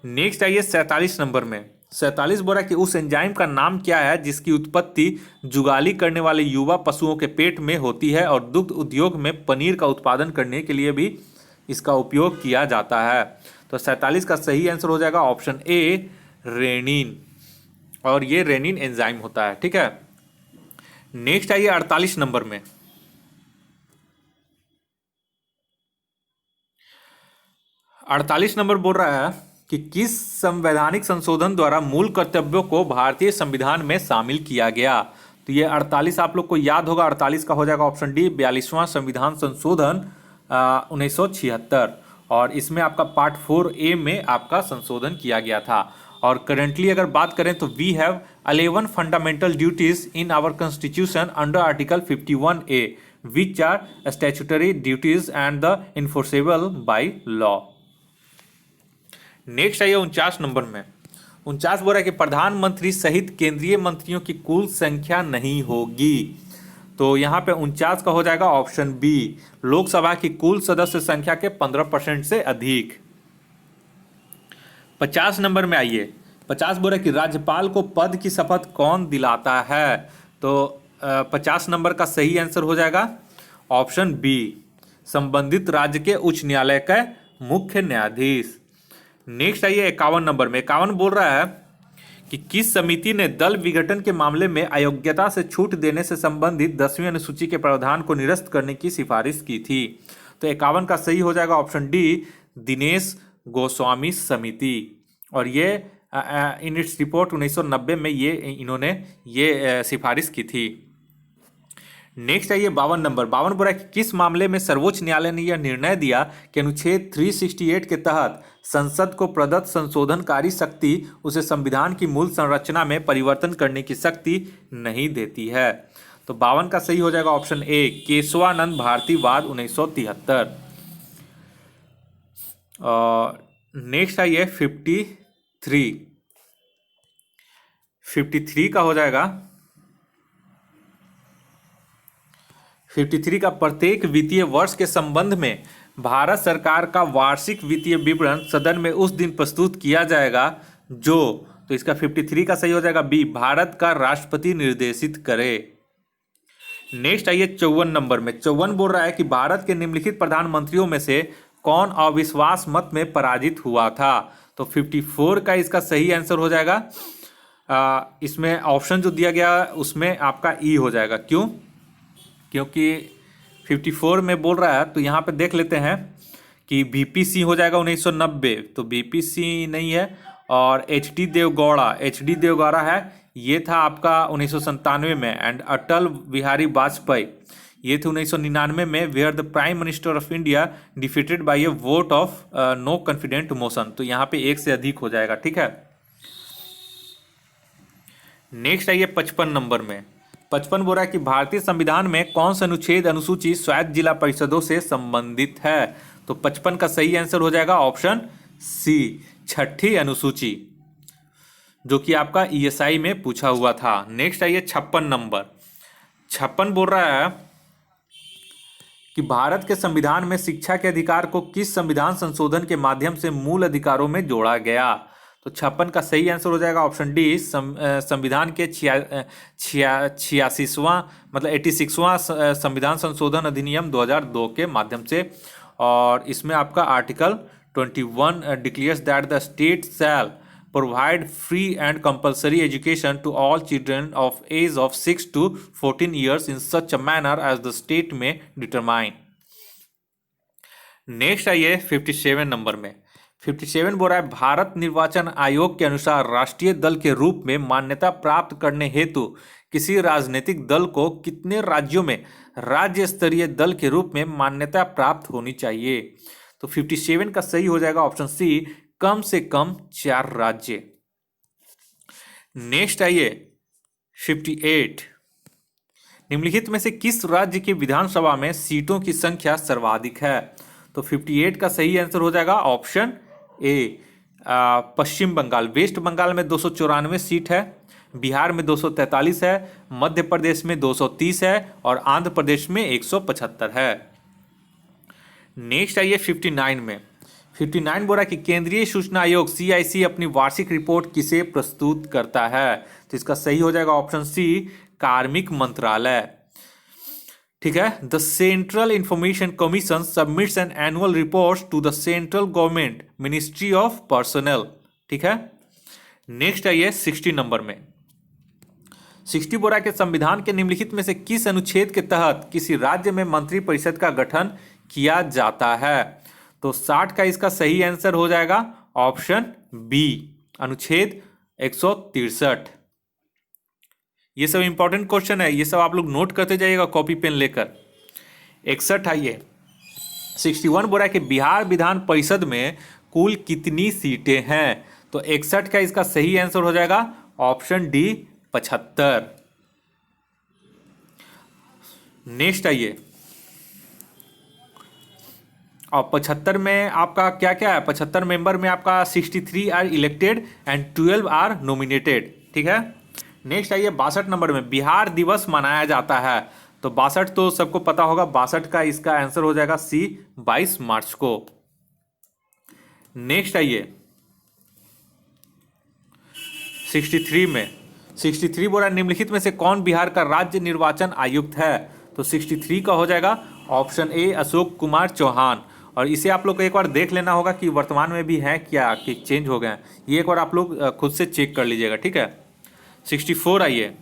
नेक्स्ट आइए 47 नंबर में। 47 बोरा की उस एंजाइम का नाम क्या है जिसकी उत्पत्ति जुगाली करने वाले युवा पशुओं के पेट में होती है और दुग्ध उद्योग में पनीर का उत्पादन करने के लिए भी इसका उपयोग किया जाता है? तो 47 का सही आंसर हो जाएगा ऑप्शन ए, रेनिन, और ये रेनिन एंजाइम होता है। ठीक है। नेक्स्ट आइए 48 नंबर में। 48 नंबर बोल रहा है कि किस संवैधानिक संशोधन द्वारा मूल कर्तव्यों को भारतीय संविधान में शामिल किया गया? तो ये 48 आप लोग को याद होगा। 48 का हो जाएगा ऑप्शन डी, 42वां संविधान संशोधन 1976, और इसमें आपका पार्ट 4A में आपका संशोधन किया गया था। और करेंटली अगर बात करें तो we have 11 fundamental duties in our constitution under article 51A which are statutory duties and the enforceable by law. Next आइए 49 नंबर में। 49 बोला कि प्रधानमंत्री सहित केंद्रीय मंत्रियों की कुल संख्या नहीं होगी। तो यहाँ पे 49 का हो जाएगा ऑप्शन बी, लोकसभा की कुल सदस्य संख्या के 15% से अधिक। 50 नंबर में आइए। 50 बोला कि राज्यपाल को पद की शपथ कौन दिलाता है? तो 50 नंबर का सही आंसर हो जाएगा ऑप्शन बी, संबंधित राज्य के उच्च न्यायालय का मुख्य न्यायाधीश। नेक्स्ट आइए 51 नंबर में। 51 बोल रहा है कि किस समिति ने दल विघटन के मामले में अयोग्यता से छूट देने से संबंधित 10वीं अनुसूची के प्रावधान को निरस्त करने की सिफारिश की थी? तो 51 का सही हो जाएगा ऑप्शन डी, दिनेश गोस्वामी समिति, और ये इन इट्स रिपोर्ट 1990 में इन्होंने सिफारिश की थी। नेक्स्ट आइए 52 नंबर। 52 बोला कि किस मामले में सर्वोच्च न्यायालय ने यह निर्णय दिया कि अनुच्छेद 368 के तहत संसद को प्रदत्त संशोधनकारी शक्ति उसे संविधान की मूल संरचना में परिवर्तन करने की शक्ति नहीं देती है? तो 52 का सही हो जाएगा ऑप्शन ए, केशवानंद भारती वाद 1973। और नेक्स्ट आइए 53 का हो जाएगा 53 का प्रत्येक वित्तीय वर्ष के संबंध में भारत सरकार का वार्षिक वित्तीय विवरण सदन में उस दिन प्रस्तुत किया जाएगा जो, तो इसका 53 का सही हो जाएगा बी, भारत का राष्ट्रपति निर्देशित करे। नेक्स्ट आइए 54 नंबर में। 54 बोल रहा है कि भारत के निम्नलिखित प्रधानमंत्रियों में से कौन अविश्वास मत में पराजित हुआ था? तो 54 का इसका सही आंसर हो जाएगा, इसमें ऑप्शन जो दिया गया उसमें आपका ई हो जाएगा। क्यों? क्योंकि 54 में बोल रहा है, तो यहाँ पे देख लेते हैं कि बीपीसी हो जाएगा 1990, तो बीपीसी नहीं है, और एचडी देवगौड़ा है, ये था आपका 1997 में, एंड अटल बिहारी वाजपेयी ये थे 1999 में, where the prime minister of India defeated by a vote of no confident motion. तो यहाँ पे एक से अधिक हो जाएगा। ठीक है। नेक्स्ट आइए 55 नंबर में। 55 बोल रहा है कि भारतीय संविधान में कौन सा अनुच्छेद अनुसूची स्वायत्त जिला परिषदों से संबंधित है? तो 55 का सही आंसर हो जाएगा ऑप्शन सी, 6ठी अनुसूची, जो कि आपका ईएसआई में पूछा हुआ था। नेक्स्ट आइए 56 नंबर। 56 बोल रहा है कि भारत के संविधान में शिक्षा के अधिकार को किस संविधान संशोधन के माध्यम से मूल अधिकारों में जोड़ा गया? तो 56 का सही आंसर हो जाएगा ऑप्शन डी, संविधान के 86वां मतलब 86वां संविधान संशोधन अधिनियम 2002 के माध्यम से। और इसमें आपका article 21 declares that the state shall provide free and compulsory education to all children of age of 6 to 14 years in such a manner as the state may determine. Next आइए 57 नंबर में। 57 बोल रहा है भारत निर्वाचन आयोग के अनुसार राष्ट्रीय दल के रूप में मान्यता प्राप्त करने हेतु किसी राजनीतिक दल को कितने राज्यों में राज्य स्तरीय दल के रूप में मान्यता प्राप्त होनी चाहिए। तो 57 का सही हो जाएगा ऑप्शन सी, कम से कम 4 राज्य। नेक्स्ट आइए 58, निम्नलिखित में से किस राज्य की विधानसभा में सीटों की संख्या सर्वाधिक है। तो 58 का सही आंसर हो जाएगा option A, Paschim Bengal. West Bengal में 294 सीट है, बिहार में 243 है, मध्य प्रदेश में 230 है और आंध्र प्रदेश में 175 है। नेक्स्ट आइए 59 में। 59 बोला कि केंद्रीय सूचना आयोग CIC अपनी वार्षिक रिपोर्ट किसे प्रस्तुत करता है। तो इसका सही हो जाएगा ऑप्शन सी, कार्मिक मंत्रालय। ठीक है, the central information commission submits an annual report to the central government ministry of personnel. ठीक है, नेक्स्ट आइए 60 नंबर में। 60 बोरा के संविधान के निम्नलिखित में से किस अनुच्छेद के तहत किसी राज्य में मंत्री परिषद का गठन किया जाता है। तो 60 का इसका सही आंसर हो जाएगा ऑप्शन बी, अनुच्छेद 163। ये सब इंपॉर्टेंट क्वेश्चन है, ये सब आप लोग नोट करते जाइएगा कॉपी पेन लेकर। 61 आइए 61 बोला कि बिहार विधान परिषद में कुल कितनी सीटें हैं। तो 61 का इसका सही आंसर हो जाएगा ऑप्शन डी, 75। नेक्स्ट आइए, और 75 में आपका क्या क्या है। 75 मेंबर में आपका 63 are elected and 12 are nominated. ठीक है, नेक्स्ट आइए 62 नंबर में। बिहार दिवस मनाया जाता है। तो 62 तो सबको पता होगा, 62 का इसका आंसर हो जाएगा सी, 22 मार्च को। नेक्स्ट आइए 63 में। 63 बोला निम्नलिखित में से कौन बिहार का राज्य निर्वाचन आयुक्त है। तो 63 का हो जाएगा ऑप्शन ए, अशोक कुमार चौहान। और इसे आप लोग को एक बार देख लेना होगा कि वर्तमान में भी है क्या कि चेंज हो गए हैं, ये एक बार आप लोग खुद से चेक कर लीजिएगा। ठीक है, 64 आइए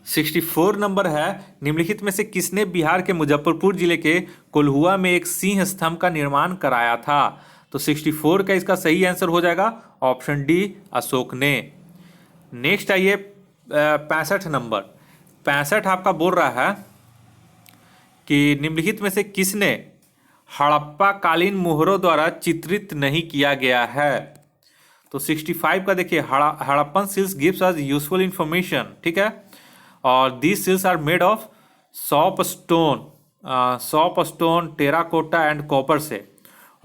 64 नंबर है, निम्नलिखित में से किसने बिहार के मुजफ्फरपुर जिले के कोल्हुआ में एक सिंह स्तंभ का निर्माण कराया था। तो 64 का इसका सही आंसर हो जाएगा ऑप्शन डी, अशोक ने। नेक्स्ट आइए 65 नंबर। 65 आपका बोल रहा है कि निम्नलिखित में से किसने हड़प्पा कालीन मोहरों द्वारा चित्रित नहीं किया गया है। तो 65 का देखिए, Harappan seals gives us useful information. ठीक है, और these seals are made of soap stone, terracotta and copper से।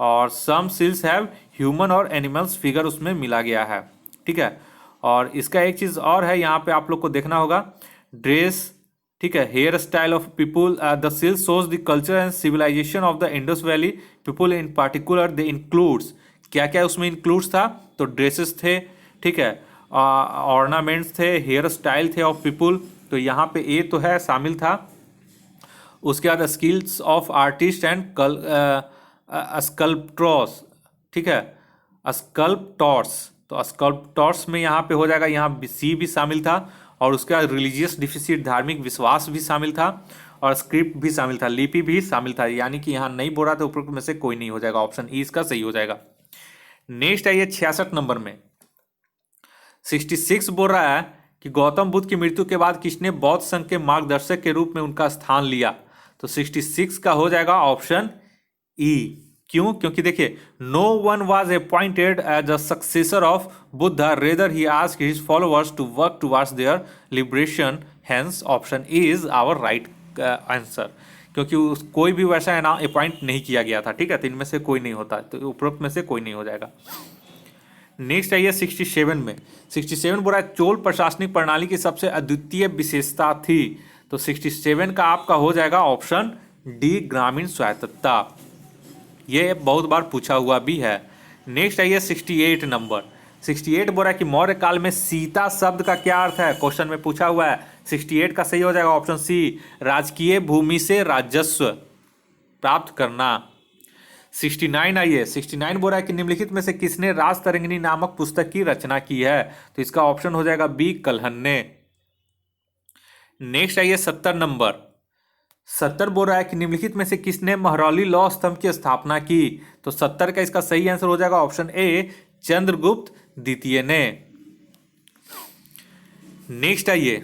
और सम सील्स हैव ह्यूमन और एनिमल्स फिगर उसमें मिला गया है। ठीक है, और इसका एक चीज़ और है, यहाँ पे आप लोग को देखना होगा ड्रेस। ठीक है, hair style of people, the seal shows the culture and civilization of the Indus valley people in particular. They includes, क्या क्या उसमें इंक्लूड्स था। तो ड्रेसेस थे, ठीक है, ऑर्नामेंट्स थे, हेयर स्टाइल थे ऑफ पीपुल। तो यहाँ पे ए तो है, शामिल था। उसके बाद स्किल्स ऑफ आर्टिस्ट एंड स्कल्पट्रॉस। ठीक है, स्कल्पटॉर्स। तो स्कल्पटॉर्स में यहाँ पे हो जाएगा, यहाँ सी भी शामिल था। और उसके बाद रिलीजियस डिफिसिट, धार्मिक विश्वास भी शामिल था। और स्क्रिप्ट भी शामिल था, लिपि भी शामिल था। यानी कि यहाँ नहीं बोल रहा, तो उपरोक्त में से कोई नहीं हो जाएगा, ऑप्शन ई इसका सही हो जाएगा। नेक्स्ट आइए 66 नंबर में। 66 बोल रहा है कि गौतम बुद्ध की मृत्यु के बाद किसने बौद्ध संघ के मार्गदर्शक के रूप में उनका स्थान लिया। तो 66 का हो जाएगा ऑप्शन ई। क्यों? क्योंकि देखिए, no one was appointed as a successor of Buddha, rather he asked his followers to work towards their liberation, hence option E is our right answer. क्योंकि कोई भी वैसा है ना अपॉइंट नहीं किया गया था। ठीक है, तो इनमें से कोई नहीं होता, तो उपरोक्त में से कोई नहीं हो जाएगा। नेक्स्ट आइए 67 में। 67 बोला चोल प्रशासनिक प्रणाली की सबसे अद्वितीय विशेषता थी। तो 67 का आपका हो जाएगा ऑप्शन डी, ग्रामीण स्वायत्तता। ये बहुत बार पूछा हुआ भी है। नेक्स्ट आइए 68 नंबर। 68 बोल रहा है कि मौर्य काल में सीता शब्द का क्या अर्थ है, क्वेश्चन में पूछा हुआ है। 68 का सही हो जाएगा ऑप्शन सी, राजकीय भूमि से राजस्व प्राप्त करना। 69 आइए। 69 बोल रहा है कि निम्नलिखित में से किसने राजतरंगिणी नामक पुस्तक की रचना की है, तो इसका ऑप्शन हो जाएगा बी, कल्हण ने। नेक्स्ट आइए 70 नंबर। 70 बोल रहा है कि निम्नलिखित में से किसने महरौली लौह स्तंभ की स्थापना की, तो 70 का इसका सही आंसर हो जाएगा ऑप्शन ए, चंद्रगुप्त द्वितीय ने। नेक्स्ट आइए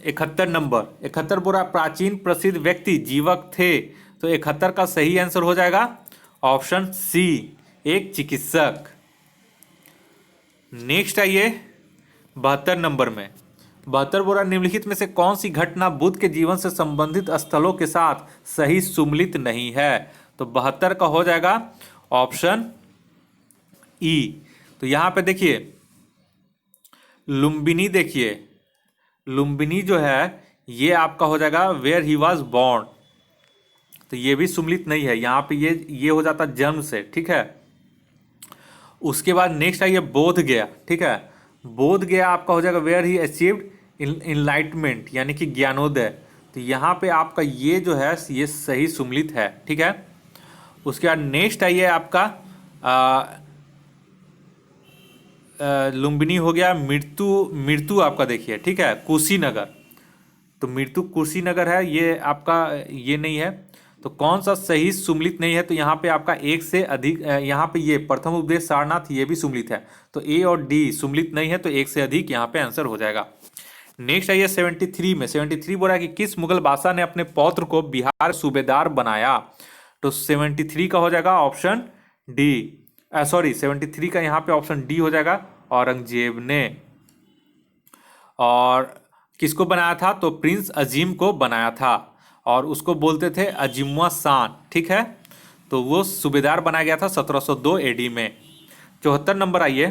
71 नंबर। 71 बोल रहा है प्राचीन प्रसिद्ध व्यक्ति जीवक थे, तो 71 का सही आंसर हो जाएगा ऑप्शन सी, एक चिकित्सक। नेक्स्ट आइए 72 नंबर में। 72 बोल रहा है निम्नलिखित में से कौन सी घटना बुद्ध के जीवन से संबंधित स्थलों के साथ सही सुमिलित नहीं है, तो 72 का हो जाएगा ऑप्शन ई। तो यहां पे देखिए लुम्बिनी, देखिए लुम्बिनी जो है ये आपका हो जाएगा वेयर ही वॉज बॉर्न, तो ये भी सुमिलित नहीं है, यहाँ पे ये हो जाता जन्म से, ठीक है। उसके बाद नेक्स्ट आइए बोध गया, ठीक है। बोध गया आपका हो जाएगा वेयर ही अचीव्ड इनलाइटमेंट, यानी कि ज्ञानोदय, तो यहाँ पे आपका ये जो है ये सही सुमिलित है, ठीक है। उसके बाद नेक्स्ट आइए आपका लुम्बिनी हो गया। मृत्यु आपका देखिए, ठीक है, कुशीनगर, तो मृत्यु कुशीनगर है, ये आपका ये नहीं है, तो कौन सा सही सुमिलित नहीं है, तो यहाँ पे आपका एक से अधिक, यहाँ पे ये प्रथम उपदेश सारनाथ ये भी सुमिलित है, तो ए और डी सुमिलित नहीं है, तो एक से अधिक यहाँ पे आंसर हो जाएगा। नेक्स्ट आइए 73 में। 73 बोला कि किस मुगल बादशाह ने अपने पौत्र को बिहार सूबेदार बनाया, तो 73 का हो जाएगा ऑप्शन डी, सॉरी 73 का यहाँ पे ऑप्शन डी हो जाएगा, औरंगजेब ने। और किसको बनाया था, तो प्रिंस अजीम को बनाया था, और उसको बोलते थे अजीमुआ शान, ठीक है, तो वो सूबेदार बनाया गया था 1702 एडी में। 74 नंबर आइए।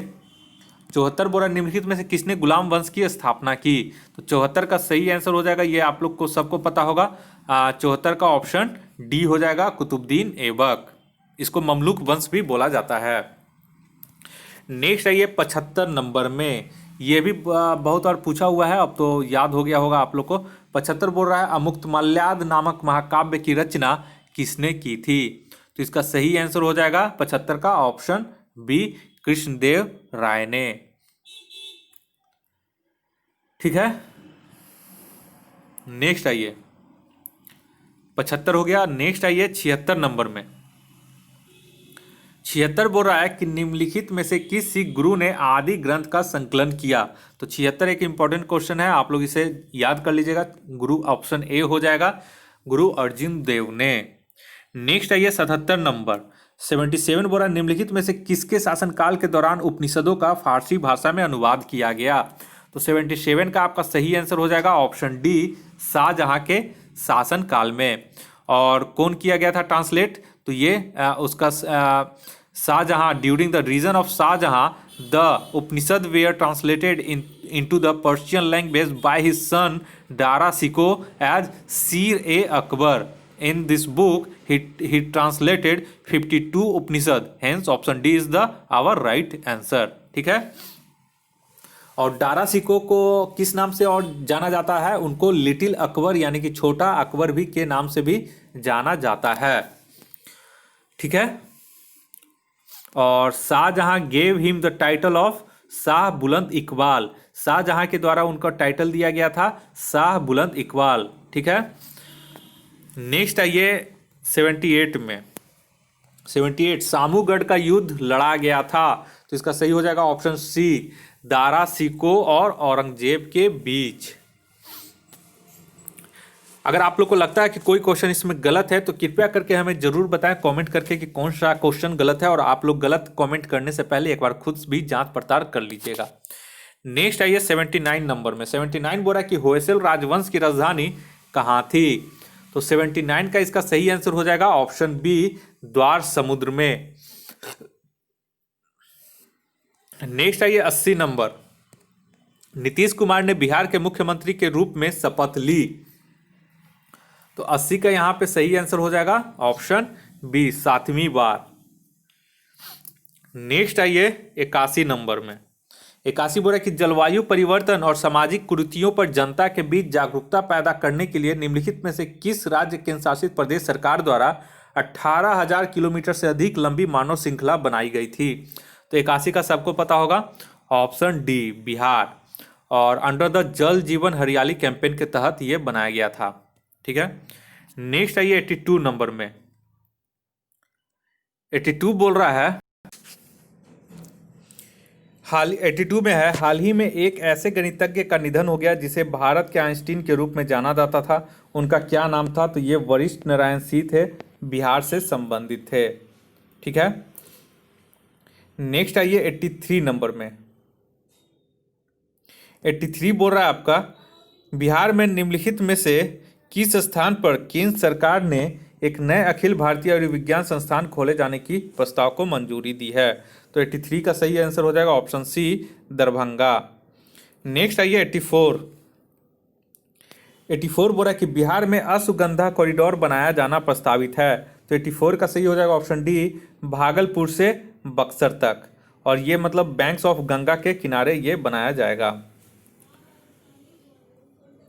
74 बोला निम्नलिखित में से किसने गुलाम वंश की स्थापना की, तो 74 का सही आंसर हो जाएगा, ये आप लोग को सबको पता होगा, 74 का ऑप्शन डी हो जाएगा, कुतुबुद्दीन ऐबक, इसको ममलूक वंश भी बोला जाता है। नेक्स्ट आइए 75 नंबर में। ये भी बहुत बार पूछा हुआ है, अब तो याद हो गया होगा आप लोग को। 75 बोल रहा है अमुक्तमाल्याद नामक महाकाव्य की रचना किसने की थी, तो इसका सही आंसर हो जाएगा 75 का ऑप्शन बी, कृष्णदेव राय ने, ठीक है। नेक्स्ट आइए 75 हो गया। नेक्स्ट आइए 76 नंबर में। 76 बोल रहा है कि निम्नलिखित में से किस सिख गुरु ने आदि ग्रंथ का संकलन किया, तो 76 एक इंपॉर्टेंट क्वेश्चन है, आप लोग इसे याद कर लीजिएगा। गुरु ऑप्शन ए हो जाएगा, गुरु अर्जुन देव ने। नेक्स्ट आइए 77 नंबर। 77 बोल रहा है निम्नलिखित में से किसके शासनकाल के दौरान उपनिषदों का फारसी भाषा में अनुवाद किया गया, तो 77 का आपका सही आंसर हो जाएगा ऑप्शन डी, शाहजहां के शासनकाल में। और कौन किया गया था ट्रांसलेट, तो ये उसका Shahjahan, during the reign of Shahjahan the Upanishad were translated into the Persian language by his son Dara Shikoh as Sir-e-Akbar. In this book he translated 52 Upanishad, hence option D is the our right answer, ठीक है। और दारा सिको को किस नाम से और जाना जाता है, उनको लिटिल अकबर यानी कि छोटा अकबर भी के नाम से भी जाना जाता है, ठीक है। और Shahjahan gave him the title of Shah Buland Iqbal, Shahjahan के द्वारा उनका टाइटल दिया गया था शाह बुलंद इकबाल, ठीक है। नेक्स्ट आइए 78 में। 78 सामूगढ़ का युद्ध लड़ा गया था, तो इसका सही हो जाएगा ऑप्शन सी, दारा सिको और औरंगजेब के बीच। अगर आप लोग को लगता है कि कोई क्वेश्चन इसमें गलत है तो कृपया करके हमें जरूर बताएं कमेंट करके कि कौन सा क्वेश्चन गलत है, और आप लोग गलत कमेंट करने से पहले एक बार खुद भी जांच पड़ताल कर लीजिएगा। नेक्स्ट आइए 79 नंबर में। 79 बोला कि होयसल राजवंश की राजधानी कहाँ थी, तो 79 का इसका सही आंसर हो जाएगा ऑप्शन बी, द्वार समुद्र में। नेक्स्ट आइए 80 नंबर। नीतीश कुमार ने बिहार के मुख्यमंत्री के रूप में शपथ ली, तो 80 का यहां पे सही आंसर हो जाएगा ऑप्शन बी, 7वीं बार। नेक्स्ट आइए 81 नंबर में। 81 बोल रहा है कि जलवायु परिवर्तन और सामाजिक कुरीतियों पर जनता के बीच जागरूकता पैदा करने के लिए निम्नलिखित में से किस राज्य केंद्र शासित प्रदेश सरकार द्वारा 18,000 किलोमीटर से अधिक लंबी मानव श्रृंखला बनाई गई थी? तो 81 का सबको पता होगा, ऑप्शन डी बिहार। और अंडर द जल जीवन हरियाली कैंपेन के तहत ये बनाया गया था। ठीक है, नेक्स्ट आइए 82 नंबर में। 82 बोल रहा है, हाल 82 में है, हाल ही में एक ऐसे गणितज्ञ का निधन हो गया जिसे भारत के आइंस्टीन के रूप में जाना जाता था। उनका क्या नाम था? तो ये वशिष्ठ नारायण सिंह थे, बिहार से संबंधित थे। ठीक है, नेक्स्ट आइए 83 नंबर में। 83 बोल रहा है आपका, बिहार में निम्नलिखित में से किस स्थान पर केंद्र सरकार ने एक नए अखिल भारतीय आयुर्विज्ञान संस्थान खोले जाने की प्रस्ताव को मंजूरी दी है? तो 83 का सही आंसर हो जाएगा ऑप्शन सी, दरभंगा। नेक्स्ट आइए 84। 84 बोल रहा है कि बिहार में अश्वगंधा कॉरिडोर बनाया जाना प्रस्तावित है। तो 84 का सही हो जाएगा ऑप्शन डी, भागलपुर से बक्सर तक। और ये मतलब बैंक्स ऑफ गंगा के किनारे ये बनाया जाएगा।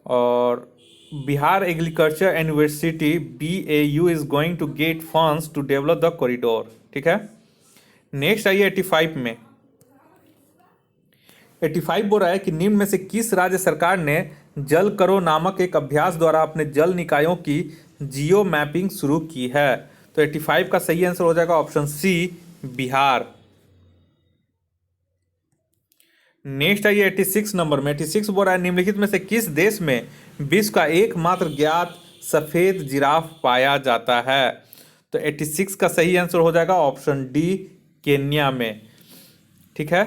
और Bihar agriculture university BAU is going to get funds to develop the corridor. ठीक है, नेक्स्ट आइए 85 में। 85 बोल रहा है कि निम्न में से किस राज्य सरकार ने जल करो नामक एक अभ्यास द्वारा अपने जल निकायों की जियो मैपिंग शुरू की है? तो 85 का सही आंसर हो जाएगा ऑप्शन सी, बिहार। नेक्स्ट आइए 86 नंबर में। 86 बोल रहा है, निम्नलिखित में से किस देश में विश्व का एकमात्र ज्ञात सफेद जिराफ पाया जाता है? तो 86 का सही आंसर हो जाएगा ऑप्शन डी, केन्या में। ठीक है,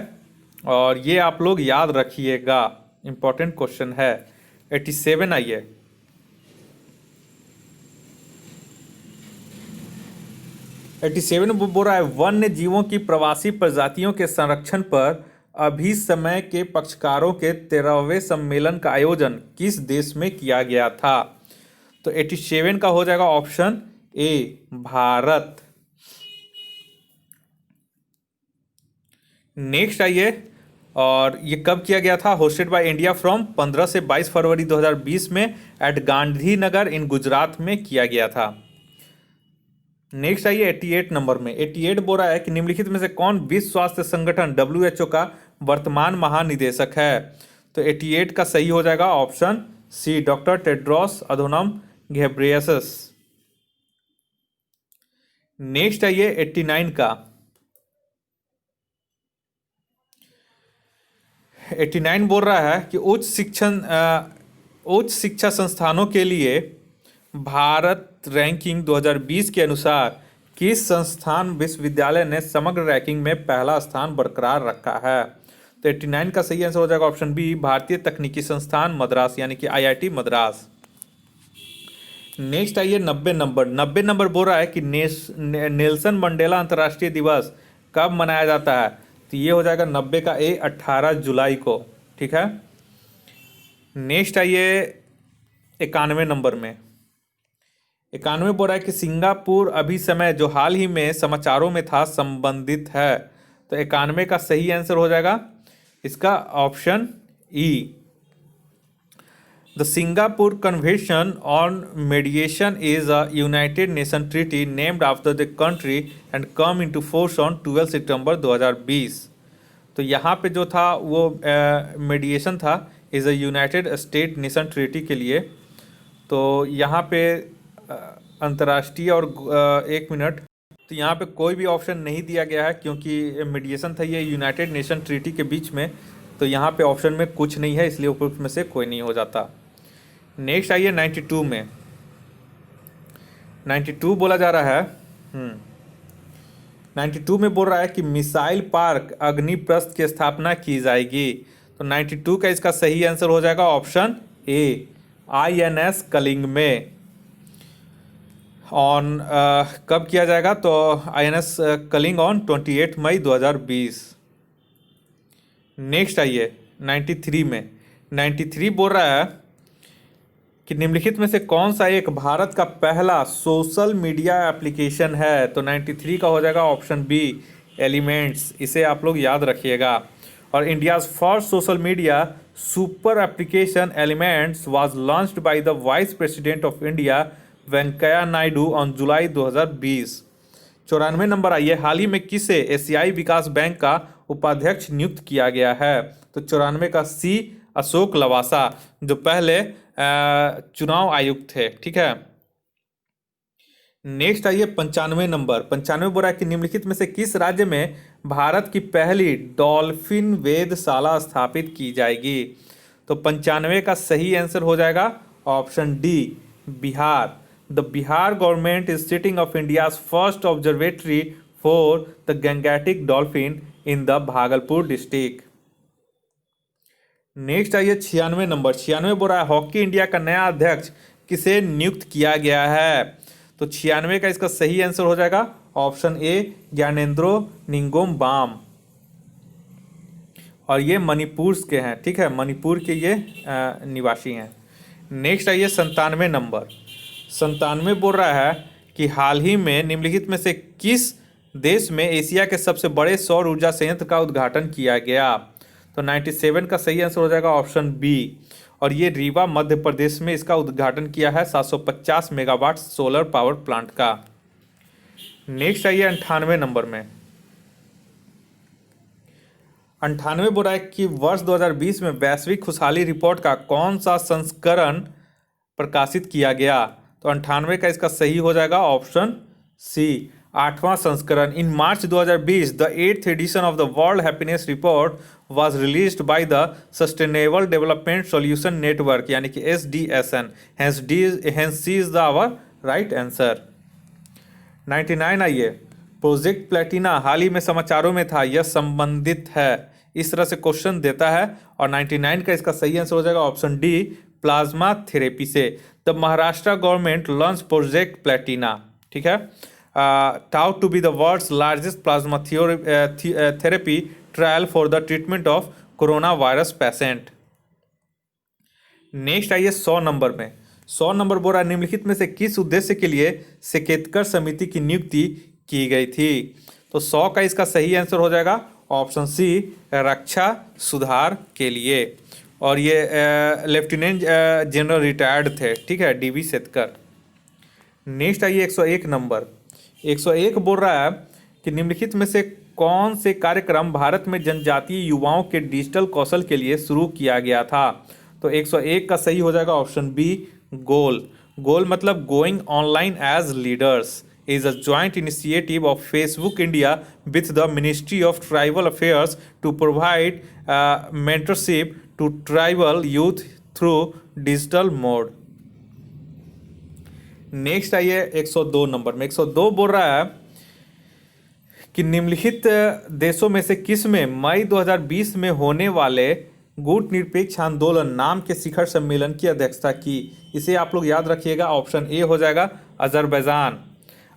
और ये आप लोग याद रखिएगा, इंपॉर्टेंट क्वेश्चन है। 87 आइए। 87 बोल रहा है, वन्य जीवों की प्रवासी प्रजातियों के संरक्षण पर अभिसमय के पक्षकारों के 13वें सम्मेलन का आयोजन किस देश में किया गया था? तो 87 का हो जाएगा ऑप्शन ए, भारत। नेक्स्ट आइए, और ये कब किया गया था? होस्टेड बाय इंडिया फ्रॉम 15 से 22 फरवरी 2020 में एट गांधीनगर इन गुजरात में किया गया था। नेक्स्ट आइए 88 नंबर में। 88 बोल रहा है कि निम्नलिखित में से कौन विश्व स्वास्थ्य संगठन WHO का वर्तमान महानिदेशक है? तो 88 का सही हो जाएगा option C, doctor Tedros Adhanom Ghebreyesus. Next आइए 89 का। 89 बोल रहा है कि उच्च शिक्षा संस्थानों के लिए भारत रैंकिंग 2020 के अनुसार किस संस्थान विश्वविद्यालय ने समग्र रैंकिंग में पहला स्थान बरकरार रखा है? तो 89 का सही आंसर हो जाएगा ऑप्शन बी, भारतीय तकनीकी संस्थान मद्रास, यानी कि IIT मद्रास। नेक्स्ट आइए 90 नंबर। 90 नंबर बोल रहा है कि नेल्सन मंडेला अंतर्राष्ट्रीय दिवस कब मनाया जाता है? तो ये हो जाएगा 90 का ए, 18 जुलाई को। ठीक है, नेक्स्ट आइए 91 नंबर में। 91 बोल रहा है कि सिंगापुर अभिसमय जो हाल ही में समाचारों में था संबंधित है। तो 91 का सही आंसर हो जाएगा इसका option E, the Singapore convention on मेडिएशन is a United nation treaty named after the country and come into force on 12 सितंबर 2020। तो यहाँ पे जो था वो मेडिएशन था, is a United state nation treaty के लिए। तो यहाँ पे अंतर्राष्ट्रीय और एक मिनट, तो यहाँ पे कोई भी ऑप्शन नहीं दिया गया है क्योंकि मीडिएशन था ये यूनाइटेड नेशन ट्रीटी के बीच में। तो यहाँ पे ऑप्शन में कुछ नहीं है, इसलिए उपयुक्त में से कोई नहीं हो जाता। नेक्स्ट आइए 92 में। 92 बोला जा रहा है 92 में बोल रहा है कि मिसाइल पार्क अग्निप्रस्थ की स्थापना की जाएगी। तो 92 का इसका सही आंसर हो जाएगा ऑप्शन ए, INS कलिंग में। ऑन कब किया जाएगा? तो INS Kalinga on 28 May 2020। Next आइए 93 में। 93 बोल रहा है कि निम्नलिखित में से कौन सा एक भारत का पहला सोशल मीडिया एप्लीकेशन है? तो 93 का हो जाएगा ऑप्शन बी, एलिमेंट्स, इसे आप लोग याद रखिएगा। और India's first social media super application elements was launched by the vice president of India Venkaiah Naidu on July 2020। 94 number आइए, हाल ही में किसे एशियाई विकास बैंक का उपाध्यक्ष नियुक्त किया गया है? तो 94 का सी अशोक लवासा, जो पहले चुनाव आयुक्त थे। ठीक है, नेक्स्ट आइए 95 नंबर। 95 बोला कि निम्नलिखित में से किस राज्य में भारत की पहली डॉल्फिन वेधशाला स्थापित की जाएगी? तो 95 का सही आंसर हो जाएगा option D, Bihar. The Bihar government is sitting of India's first observatory for the Gangetic dolphin in the Bhagalpur district. Next आइए 96 नंबर। 96 बोल रहा है हॉकी इंडिया का नया अध्यक्ष किसे नियुक्त किया गया है? तो 96 का इसका सही आंसर हो जाएगा ऑप्शन ए, ज्ञानेंद्रो निंगोम बाम। और ये मणिपुर के हैं। ठीक है, मणिपुर के ये निवासी हैं। नेक्स्ट आइए 97 नंबर। 97 बोल रहा है कि हाल ही में निम्नलिखित में से किस देश में एशिया के सबसे बड़े सौर ऊर्जा संयंत्र का उद्घाटन किया गया? तो 97 का सही आंसर हो जाएगा ऑप्शन बी। और ये रीवा मध्य प्रदेश में इसका उद्घाटन किया है 750 मेगावाट सोलर पावर प्लांट का। नेक्स्ट आइए 98 नंबर में। 98 बोल रहा है कि वर्ष 2020 में वैश्विक खुशहाली रिपोर्ट का कौन सा संस्करण प्रकाशित किया गया? तो 98 का इसका सही हो जाएगा ऑप्शन सी, 8वां संस्करण। In March 2020 the 8th edition of the world happiness report was released by the Sustainable Development Solution Network यानी कि SDSN, hence C is the our right answer। 99 आइए, प्रोजेक्ट प्लेटिना हाल ही में समाचारों में था, यह संबंधित है, इस तरह से क्वेश्चन देता है। और 99 का इसका सही आंसर हो जाएगा ऑप्शन डी, प्लाज्मा थेरेपी से। The Maharashtra government launch project Platina. ठीक है, touted to be the world's largest plasma therapy trial for the treatment of corona virus patient. Next आइए 100 नंबर में। 100 नंबर बोल रहा है निम्नलिखित में से किस उद्देश्य के लिए सेकेतकर समिति की नियुक्ति की गई थी? तो 100 का इसका सही आंसर हो जाएगा ऑप्शन सी, रक्षा सुधार के लिए। और ये लेफ्टिनेंट जनरल रिटायर्ड थे। ठीक है, डीवी सेतकर। नेक्स्ट आइए 101 नंबर। 101 बोल रहा है कि निम्नलिखित में से कौन से कार्यक्रम भारत में जनजातीय युवाओं के डिजिटल कौशल के लिए शुरू किया गया था? तो 101 का सही हो जाएगा ऑप्शन बी, गोल। गोल मतलब going online as leaders is a joint initiative of Facebook India with the ministry of tribal affairs to provide mentorship to tribal youth through digital mode. Next आइए 102 number में। 102 बोल रहा है कि निम्नलिखित देशों में से किस में मई 2020 में होने वाले गुट निरपेक्ष आंदोलन नाम के शिखर सम्मेलन की अध्यक्षता की? इसे आप लोग याद रखिएगा, ऑप्शन ए हो जाएगा Azerbaijan.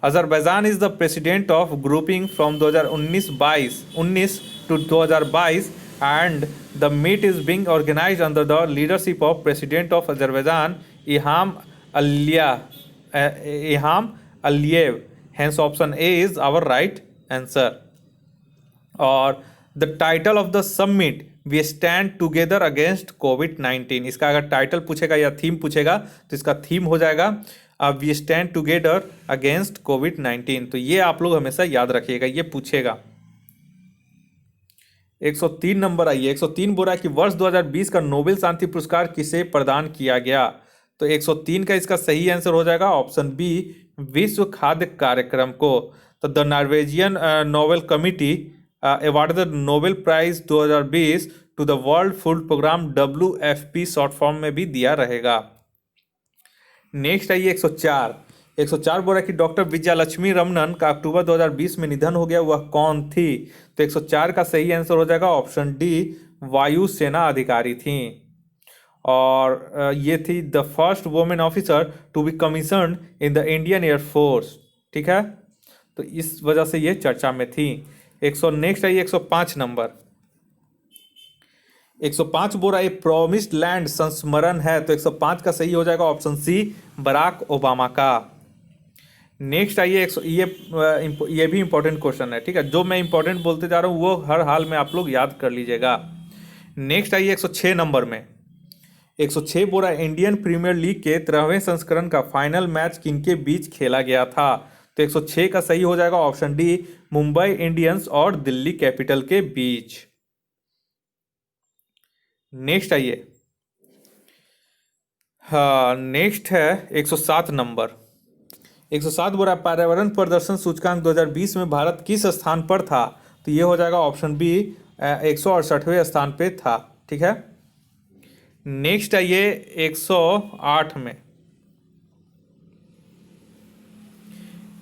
Azerbaijan is the president of grouping from 2019 to 2022 and the meet is being organised under the leadership of president of Azerbaijan Ilham Aliyev, hence option A is our right answer. और the title of the summit we stand together against कोविड-19, इसका अगर title पूछेगा या theme पूछेगा तो इसका theme हो जाएगा वी स्टैंड टुगेदर अगेंस्ट कोविड-19। तो ये आप लोग हमेशा याद रखिएगा, ये पूछेगा। 103 नंबर आइए। 103 बोल रहा है कि वर्ष 2020 का नोबेल शांति पुरस्कार किसे प्रदान किया गया? तो 103 का इसका सही आंसर हो जाएगा ऑप्शन बी, विश्व खाद्य कार्यक्रम को। तो the Norwegian Nobel committee awarded the Nobel prize 2020 to the world food program WFP short form में भी दिया रहेगा। नेक्स्ट आइए 104। 104 बोल रहा है कि डॉक्टर विजयालक्ष्मी रमनन का अक्टूबर 2020 में निधन हो गया, वह कौन थी? तो 104 का सही आंसर हो जाएगा ऑप्शन डी, वायुसेना अधिकारी थी। और ये थी the first women officer to be commissioned in the Indian air force. ठीक है, तो इस वजह से ये चर्चा में थी। नेक्स्ट आइए 105 नंबर। 105 बोल रहा है प्रॉमिस्ड लैंड संस्मरण है, तो 105 का सही हो जाएगा ऑप्शन सी, बराक ओबामा का। नेक्स्ट आइए ये भी इंपॉर्टेंट क्वेश्चन है, ठीक है। जो मैं इंपॉर्टेंट बोलते जा रहा हूँ वो हर हाल में आप लोग याद कर लीजिएगा। नेक्स्ट आइए 106 नंबर में। 106 बोल रहा है इंडियन प्रीमियर लीग के 13वें संस्करण का फाइनल मैच किनके बीच खेला गया था। तो 106 का सही हो जाएगा ऑप्शन डी, मुंबई इंडियंस और दिल्ली कैपिटल के बीच। नेक्स्ट आइए, हाँ नेक्स्ट है 107 नंबर। 107 बोल रहा है पर्यावरण प्रदर्शन सूचकांक 2020 में भारत किस स्थान पर था। तो ये हो जाएगा ऑप्शन बी, 168वें स्थान पे था, ठीक है। नेक्स्ट आइए 108 में।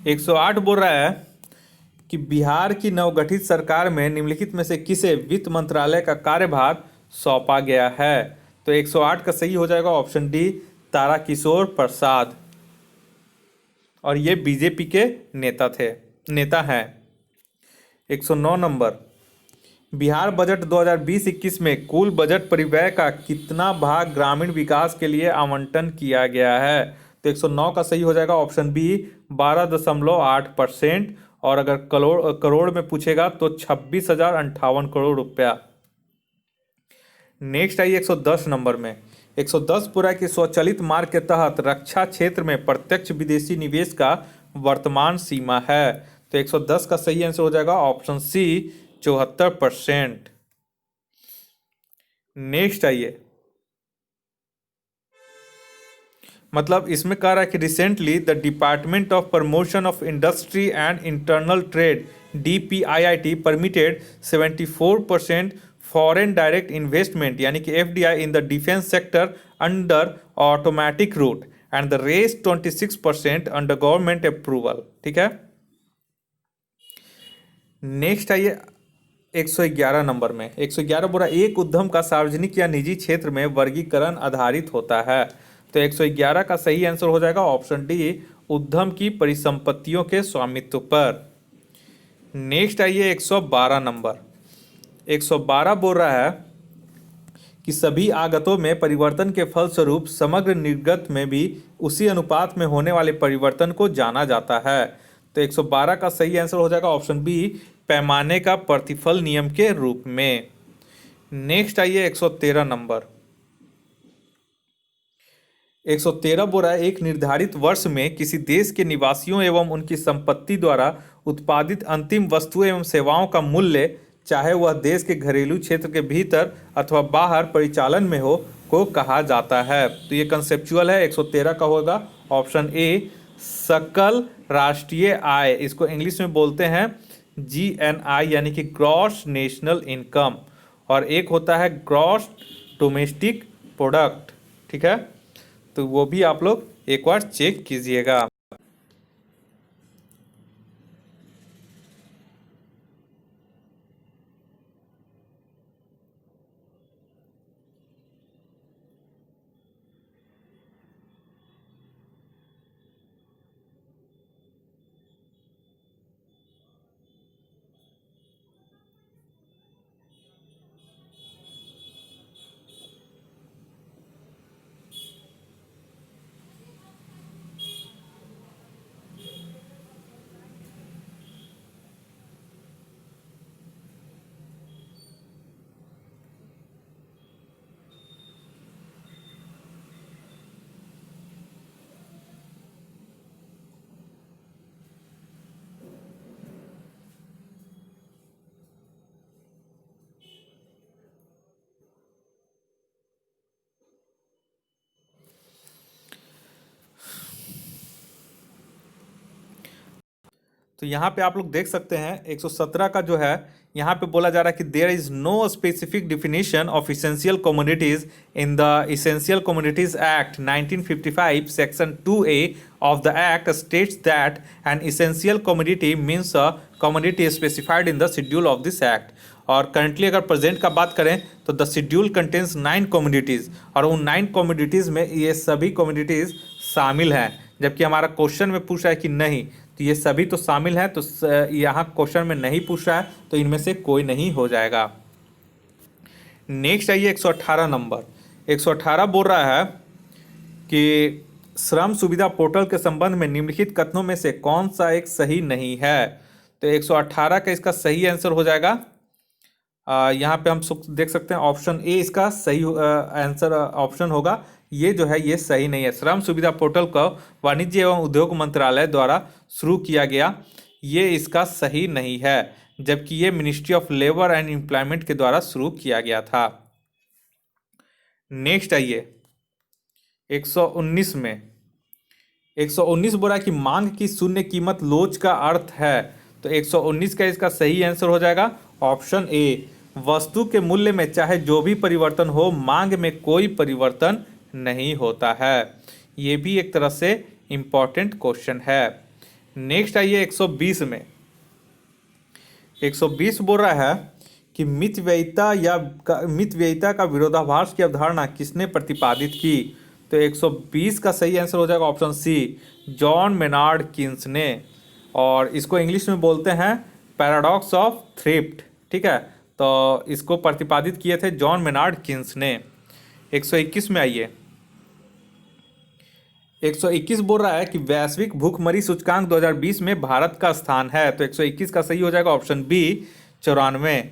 108 बोल रहा है कि बिहार की नवगठित सरकार में निम्नलिखित में से किसे वित्त मंत्रालय का कार्यभार सौंपा गया है। तो 108 का सही हो जाएगा ऑप्शन डी, ताराकिशोर प्रसाद, और ये बीजेपी के नेता हैं। 109 नंबर, बिहार बजट 2020-21 में कुल बजट परिव्यय का कितना भाग ग्रामीण विकास के लिए आवंटन किया गया है। तो 109 का सही हो जाएगा ऑप्शन बी, 12.8%, और अगर करोड़ में पूछेगा तो 26,058 करोड़ रुपया। नेक्स्ट आइए 110 नंबर में। 110 पूरा कि स्वचालित मार्ग के तहत रक्षा क्षेत्र में प्रत्यक्ष विदेशी निवेश का वर्तमान सीमा है। तो 110 का सही आंसर हो जाएगा ऑप्शन सी, 74%। नेक्स्ट आइए, मतलब इसमें कह रहा है कि recently the department of promotion of industry and internal trade DPIIT permitted 74% foreign direct investment यानी कि FDI in the defence sector under automatic route and the rest 26% under government approval, ठीक है। नेक्स्ट आइए 111 नंबर में। 111 बोला एक उद्यम का सार्वजनिक या निजी क्षेत्र में वर्गीकरण आधारित होता है। तो 111 का सही आंसर हो जाएगा ऑप्शन डी, उद्यम की परिसंपत्तियों के स्वामित्व पर। नेक्स्ट आइए 112 नंबर। 112 बोल रहा है कि सभी आगतों में परिवर्तन के फलस्वरूप समग्र निर्गत में भी उसी अनुपात में होने वाले परिवर्तन को जाना जाता है। तो 112 का सही आंसर हो जाएगा ऑप्शन बी, पैमाने का प्रतिफल नियम के रूप में। नेक्स्ट आइए 113 नंबर। 113 बोल रहा है एक निर्धारित वर्ष में किसी देश के निवासियों एवं उनकी संपत्ति द्वारा उत्पादित अंतिम वस्तुएं एवं सेवाओं का मूल्य, चाहे वह देश के घरेलू क्षेत्र के भीतर अथवा बाहर परिचालन में हो, को कहा जाता है। तो ये कंसेप्चुअल है। 113 का होगा ऑप्शन ए, सकल राष्ट्रीय आय, इसको इंग्लिश में बोलते हैं GNI यानी कि ग्रॉस नेशनल इनकम, और एक होता है ग्रॉस डोमेस्टिक प्रोडक्ट, ठीक है। तो वो भी आप लोग एक बार चेक कीजिएगा। तो यहाँ पे आप लोग देख सकते हैं 117 का जो है, यहाँ पे बोला जा रहा है कि there is no specific definition of essential commodities in the essential commodities act 1955 section 2A of the act states that an essential commodity means a commodity specified in the schedule of this act. और currently अगर present का बात करें तो the schedule contains 9 commodities, और उन 9 commodities में ये सभी कमोडिटीज़ शामिल हैं। जबकि हमारा क्वेश्चन में पूछा है कि नहीं, तो ये सभी तो शामिल हैं, तो यहाँ क्वेश्चन में नहीं पूछा है, तो इनमें से कोई नहीं हो जाएगा। नेक्स्ट आइए 118 नंबर। 118 बोल रहा है कि श्रम सुविधा पोर्टल के संबंध में निम्नलिखित कथनों में से कौन सा एक सही नहीं है? तो 118 का इसका सही आंसर हो जाएगा। यहाँ पे हम देख सकते हैं ऑप्शन ए इसका सही आंसर ऑप्शन होगा। ये जो है ये सही नहीं है। श्रम सुविधा पोर्टल को वाणिज्य एवं उद्योग मंत्रालय द्वारा शुरू किया गया, ये इसका सही नहीं है, जबकि ये ministry of labour and employment के द्वारा शुरू किया गया था। नेक्स्ट आइए 119 में 119 बोरा की मांग की शून्य कीमत लोच का अर्थ है। तो 119 का इसका सही आंसर हो जाएगा ऑप्शन ए, वस्तु के मूल्य में चाहे जो भी परिवर्तन हो मांग में कोई परिवर्तन नहीं होता है। ये भी एक तरह से इंपॉर्टेंट क्वेश्चन है। नेक्स्ट आइए 120 में 120 बोल रहा है कि मितव्ययिता का विरोधाभास की अवधारणा किसने प्रतिपादित की? तो 120 का सही आंसर हो जाएगा option C, John Maynard Keynes ने। और इसको इंग्लिश में बोलते हैं पैराडॉक्स ऑफ थ्रिफ्ट। ठीक है, तो इसको प्रतिपादित किए थे जॉन मेनार्ड कीन्स ने। 121 में आइए 121 बोल रहा है कि वैश्विक भूखमरी सूचकांक 2020 में भारत का स्थान है। तो 121 का सही हो जाएगा ऑप्शन बी 94।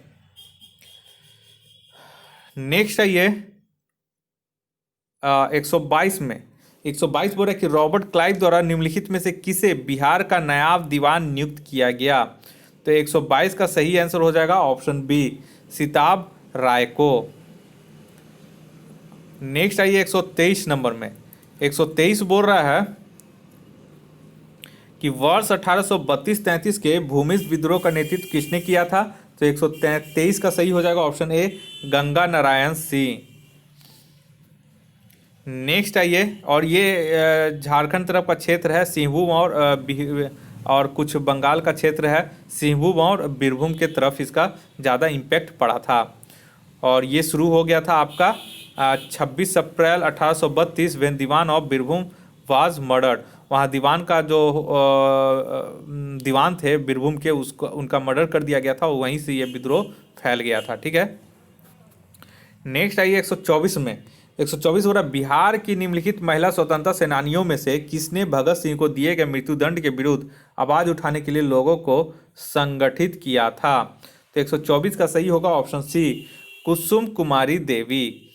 नेक्स्ट आइए 122 में 122 बोल रहा है कि रॉबर्ट क्लाइव द्वारा निम्नलिखित में से किसे बिहार का नायब दीवान नियुक्त किया गया? तो 122 का सही आंसर हो जाएगा ऑप्शन बी, सिताब राय को। नेक्स्ट आइए 123 नंबर में 123 बोल रहा है कि वर्ष 1832-33 के भूमिज विद्रोह का नेतृत्व किसने किया था? तो 123 का सही हो जाएगा ऑप्शन ए, गंगा नारायण सिंह। नेक्स्ट आइए, और ये झारखंड तरफ का क्षेत्र है, सिंहभूम और कुछ बंगाल का क्षेत्र है, सिंहभूम और बीरभूम के तरफ इसका ज़्यादा इम्पैक्ट पड़ा था। और ये शुरू हो गया था आपका 26 April 1832 when Diwan of Birbhum was murdered. वहाँ दीवान का जो दीवान थे बीरभूम के, उसको उनका मर्डर कर दिया गया था, वहीं से ये विद्रोह फैल गया था। ठीक है, नेक्स्ट आइए 124 में 124 हो रहा, बिहार की निम्नलिखित महिला स्वतंत्रता सेनानियों में से किसने भगत सिंह को दिए गए मृत्युदंड के विरुद्ध आवाज उठाने के लिए लोगों को संगठित किया था? तो 124 का सही होगा ऑप्शन सी, कुसुम कुमारी देवी।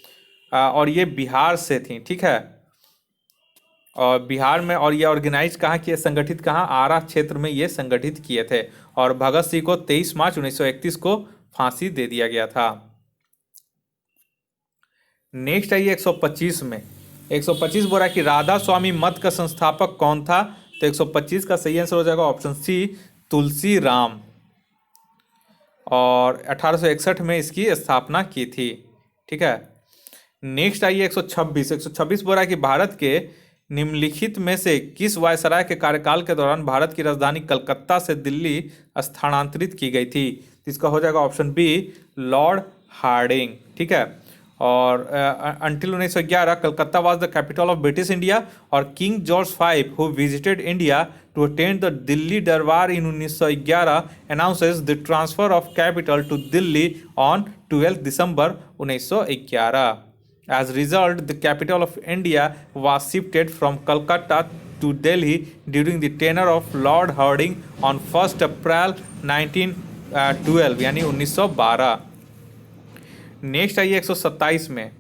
और ये बिहार से थी। ठीक है, और बिहार में, और ये ऑर्गेनाइज कहाँ किए, संगठित कहाँ, आरा क्षेत्र में ये संगठित किए थे। और भगत सिंह को 23 मार्च 1931 को फांसी दे दिया गया था। नेक्स्ट आइए 125 में 125 बोल रहा है कि राधा स्वामी मत का संस्थापक कौन था? तो 125 का सही आंसर हो जाएगा ऑप्शन सी, तुलसी राम। और 1861 में इसकी स्थापना की थी। ठीक है, नेक्स्ट आइए 126 बोल रहा है कि भारत के निम्नलिखित में से किस वायसराय के कार्यकाल के दौरान भारत की राजधानी कलकत्ता से दिल्ली स्थानांतरित की गई थी? इसका हो जाएगा ऑप्शन बी, लॉर्ड हार्डिंग। ठीक है, और until 1911 Calcutta was the capital of British India, और King George V who visited India to attend the Delhi Durbar in 1911 announces the transfer of capital to Delhi on 12 December 1911। As a result, the capital of India was shifted from Calcutta to Delhi during the tenure of Lord Hardinge on 1 अप्रैल 1912 यानी 1912। Next आइए 127 में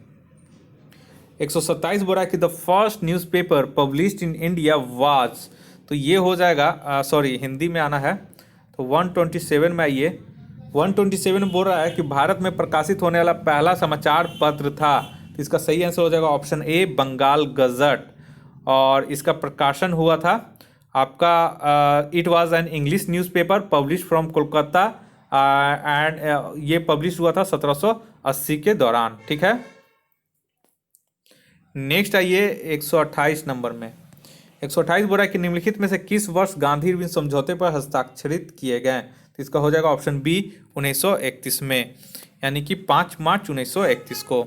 127 बोल रहा है कि the first newspaper published in India was, तो ये हो जाएगा सॉरी हिंदी में आना है, तो 127 में आइए 127 में बोल रहा है कि भारत में प्रकाशित होने वाला पहला समाचार पत्र था। तो इसका सही आंसर हो जाएगा ऑप्शन ए, बंगाल गजट। और इसका प्रकाशन हुआ था आपका, it was an English newspaper publish from Kolkata and ये पब्लिश हुआ था 1780 के दौरान। ठीक है, नेक्स्ट आइए 128 नंबर में 128 बोल रहा है कि निम्नलिखित में से किस वर्ष गांधी इरविन समझौते पर हस्ताक्षरित किए गए? तो इसका हो जाएगा ऑप्शन बी, 1931 में, यानी कि 5 मार्च 1931 को।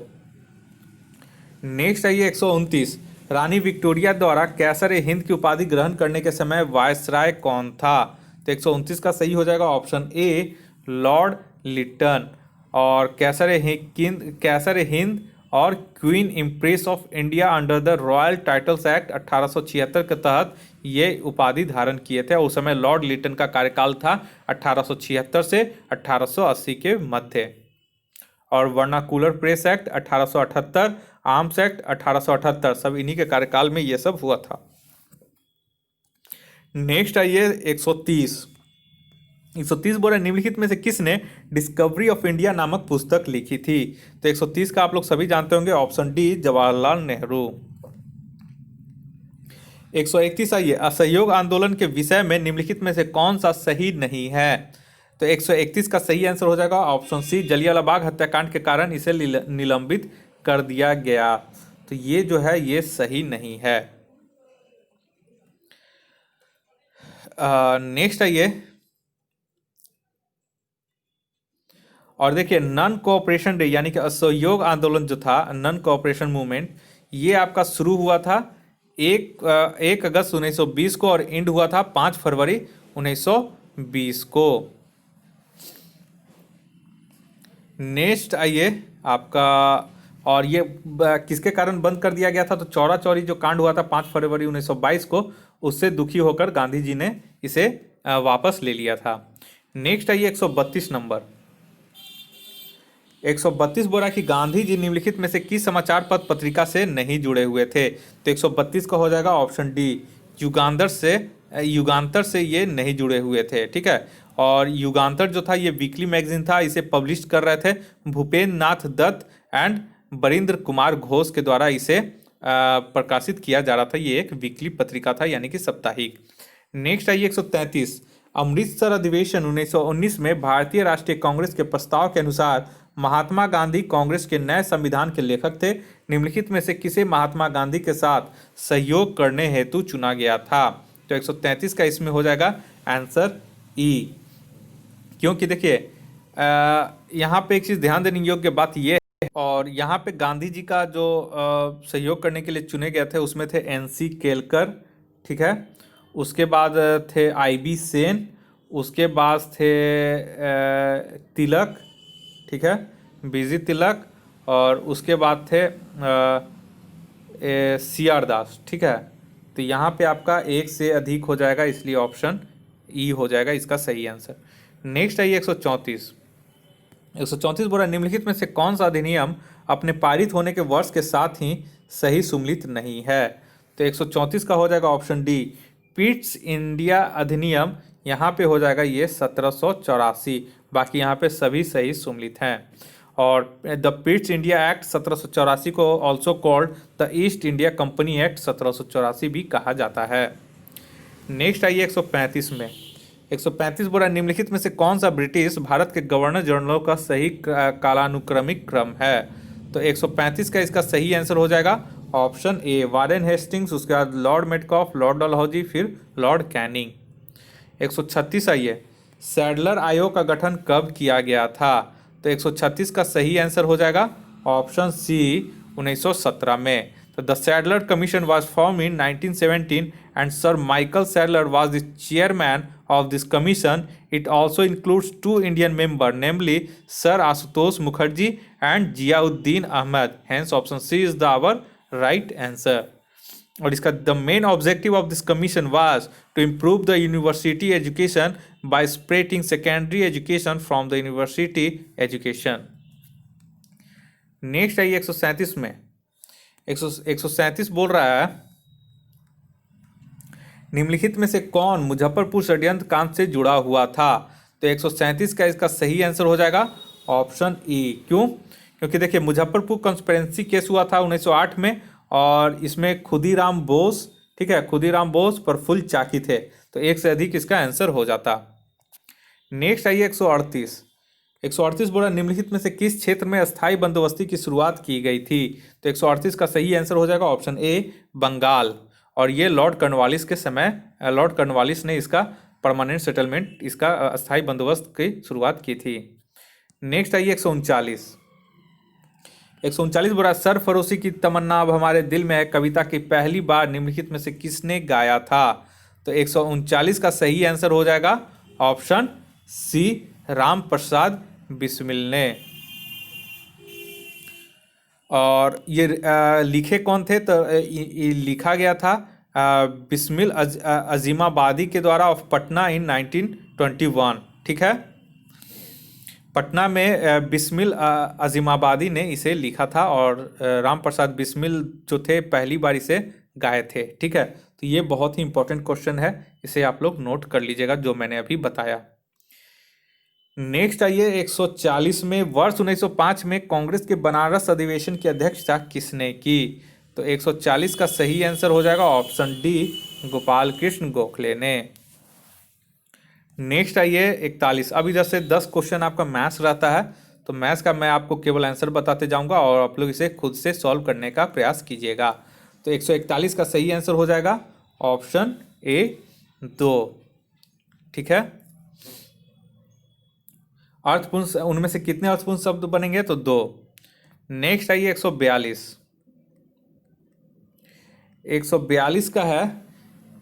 नेक्स्ट आइए 129, रानी विक्टोरिया द्वारा कैसर ए हिंद की उपाधि ग्रहण करने के समय वायसराय कौन था? तो 129 का सही हो जाएगा ऑप्शन ए, लॉर्ड लिटन। और कैसर ए हिंद और queen impress of India under the royal titles act 1876 के तहत ये उपाधि धारण किए थे। उस समय लॉर्ड लिटन का कार्यकाल था 1876 से 1880 के मध्य। और vernacular press act 1878, arms act 1878, सब इन्हीं के कार्यकाल में ये सब हुआ था। नेक्स्ट आइए 130 बोल रहे निम्नलिखित में से किसने डिस्कवरी ऑफ इंडिया नामक पुस्तक लिखी थी? तो 130 का आप लोग सभी जानते होंगे, ऑप्शन डी जवाहरलाल नेहरू। 131 आइए, असहयोग आंदोलन के विषय में निम्नलिखित में से कौन सा सही नहीं है? तो 131 का सही आंसर हो जाएगा ऑप्शन सी, जलियांवाला बाग हत्याकांड के कारण इसे निलंबित कर दिया गया। तो ये जो है ये सही नहीं है। नेक्स्ट आइए, और देखिए नन कोऑपरेशन डे यानी कि असहयोग आंदोलन जो था, नन कोऑपरेशन मूवमेंट, ये आपका शुरू हुआ था 1 अगस्त 1920 को और एंड हुआ था 5 फरवरी 1920 को। नेक्स्ट आइए आपका, और ये किसके कारण बंद कर दिया गया था? तो चौरा चौरी जो कांड हुआ था 5 फरवरी 1922 को, उससे दुखी होकर गांधी जी ने इसे वापस ले लिया था। नेक्स्ट आइए 132 नंबर। 132 बोला कि गांधी जी निम्नलिखित में से किस समाचार पत्र पत्रिका से नहीं जुड़े हुए थे? तो 132 का हो जाएगा ऑप्शन डी, युगांतर से ये नहीं जुड़े हुए थे। ठीक है, और युगांतर जो था ये वीकली मैगजीन था, इसे पब्लिश कर रहे थे भूपेंद्र नाथ दत्त एंड बरिंद्र कुमार घोष के द्वारा इसे प्रकाशित किया जा रहा था। ये एक वीकली पत्रिका था यानी कि साप्ताहिक। नेक्स्ट आइए 133, अमृतसर अधिवेशन 1919 में भारतीय राष्ट्रीय कांग्रेस के प्रस्ताव के अनुसार महात्मा गांधी कांग्रेस के नए संविधान के लेखक थे। निम्नलिखित में से किसे महात्मा गांधी के साथ सहयोग करने हेतु चुना गया था? तो 133 का इसमें हो जाएगा आंसर ई, क्योंकि देखिए यहाँ पे एक चीज़ ध्यान देने योग्य बात यह है, और यहाँ पे गांधी जी का जो सहयोग करने के लिए चुने गए थे उसमें थे NC केलकर, ठीक है, उसके बाद थे IB सेन, उसके बाद थे तिलक, ठीक है, BG तिलक, और उसके बाद थे CR दास। ठीक है, तो यहाँ पे आपका एक से अधिक हो जाएगा, इसलिए ऑप्शन ई हो जाएगा इसका सही आंसर। नेक्स्ट आइए 134 बोला निम्नलिखित में से कौन सा अधिनियम अपने पारित होने के वर्ष के साथ ही सही सुमेलित नहीं है? तो 134 का हो जाएगा ऑप्शन डी, पिट्स इंडिया अधिनियम, यहाँ पे हो जाएगा ये 1784, बाकी यहाँ पे सभी सही सुमेलित हैं। और द पिट्स इंडिया एक्ट 1784 को also called the east India company act 1784 भी कहा जाता है। नेक्स्ट आइए 135 में। 135 बोला निम्नलिखित में से कौन सा ब्रिटिश भारत के गवर्नर जनरलों का सही कालानुक्रमिक क्रम है? तो 135 का इसका सही आंसर हो जाएगा ऑप्शन ए, वारेन हेस्टिंग्स, उसके बाद लॉर्ड मेटकॉफ, लॉर्ड डलहौजी, फिर लॉर्ड कैनिंग। 136 आइए, सैडलर आयोग का गठन कब किया गया था? तो 136 का सही आंसर हो जाएगा ऑप्शन सी, 1917 में। तो the Sadler commission was form in 1917 and sir Michael Sadler was the chairman of this commission. It also includes 2 Indian members, namely Sir Ashutosh Mukherjee and Ziauddin Ahmed. Hence option C is the our right answer. और इसका the main objective of this commission was to improve the university education by separating secondary education from the university education. Next आइए 137 में। 137 बोल रहा है निम्नलिखित में से कौन मुजफ्फरपुर षड्यंत्र कांड से जुड़ा हुआ था? तो 137 का इसका सही आंसर हो जाएगा ऑप्शन ई। क्यों? क्योंकि देखिए मुजफ्फरपुर कॉन्स्पिरेंसी केस हुआ था 1908 में, और इसमें खुदीराम बोस, ठीक है, खुदीराम बोस प्रफुल्ल चाकी थे, तो एक से अधिक इसका आंसर हो जाता। नेक्स्ट आइए 138 बोला निम्नलिखित में से किस क्षेत्र में अस्थायी बंदोबस्ती की शुरुआत की गई थी? तो 138 का सही आंसर हो जाएगा ऑप्शन ए, बंगाल। और ये लॉर्ड कॉर्नवालिस के समय लॉर्ड कॉर्नवालिस ने इसका परमानेंट सेटलमेंट, इसका अस्थायी बंदोबस्त की शुरुआत की थी। नेक्स्ट आइए 139 बोला सरफरोशी की तमन्ना अब हमारे दिल में है कविता की पहली बार निम्नलिखित में से किसने गाया था? तो 139 का सही आंसर हो जाएगा ऑप्शन सी, राम प्रसाद बिस्मिल ने। और ये लिखे कौन थे? तो ये लिखा गया था बिस्मिल अजीमाबादी के द्वारा ऑफ पटना इन 1921। ठीक है, पटना में बिस्मिल अजीमाबादी ने इसे लिखा था और राम प्रसाद बिस्मिल जो थे पहली बार इसे गाए थे। ठीक है, तो ये बहुत ही इंपॉर्टेंट क्वेश्चन है, इसे आप लोग नोट कर लीजिएगा जो मैंने अभी बताया। नेक्स्ट आइए 140 में, वर्ष 1905 में कांग्रेस के बनारस अधिवेशन की अध्यक्षता किसने की? तो 140 का सही आंसर हो जाएगा ऑप्शन डी, गोपाल कृष्ण गोखले ने। नेक्स्ट आइए 41। अब इधर से 10 क्वेश्चन आपका मैथ्स रहता है, तो मैथ्स का मैं आपको केवल आंसर बताते जाऊंगा और आप लोग इसे खुद से सॉल्व करने का प्रयास कीजिएगा। तो 141 का सही आंसर हो जाएगा ऑप्शन ए 2। ठीक है, अर्थपूर्ण उनमें से कितने अर्थपूर्ण शब्द बनेंगे? तो 2। नेक्स्ट आइए 142। 142 का है,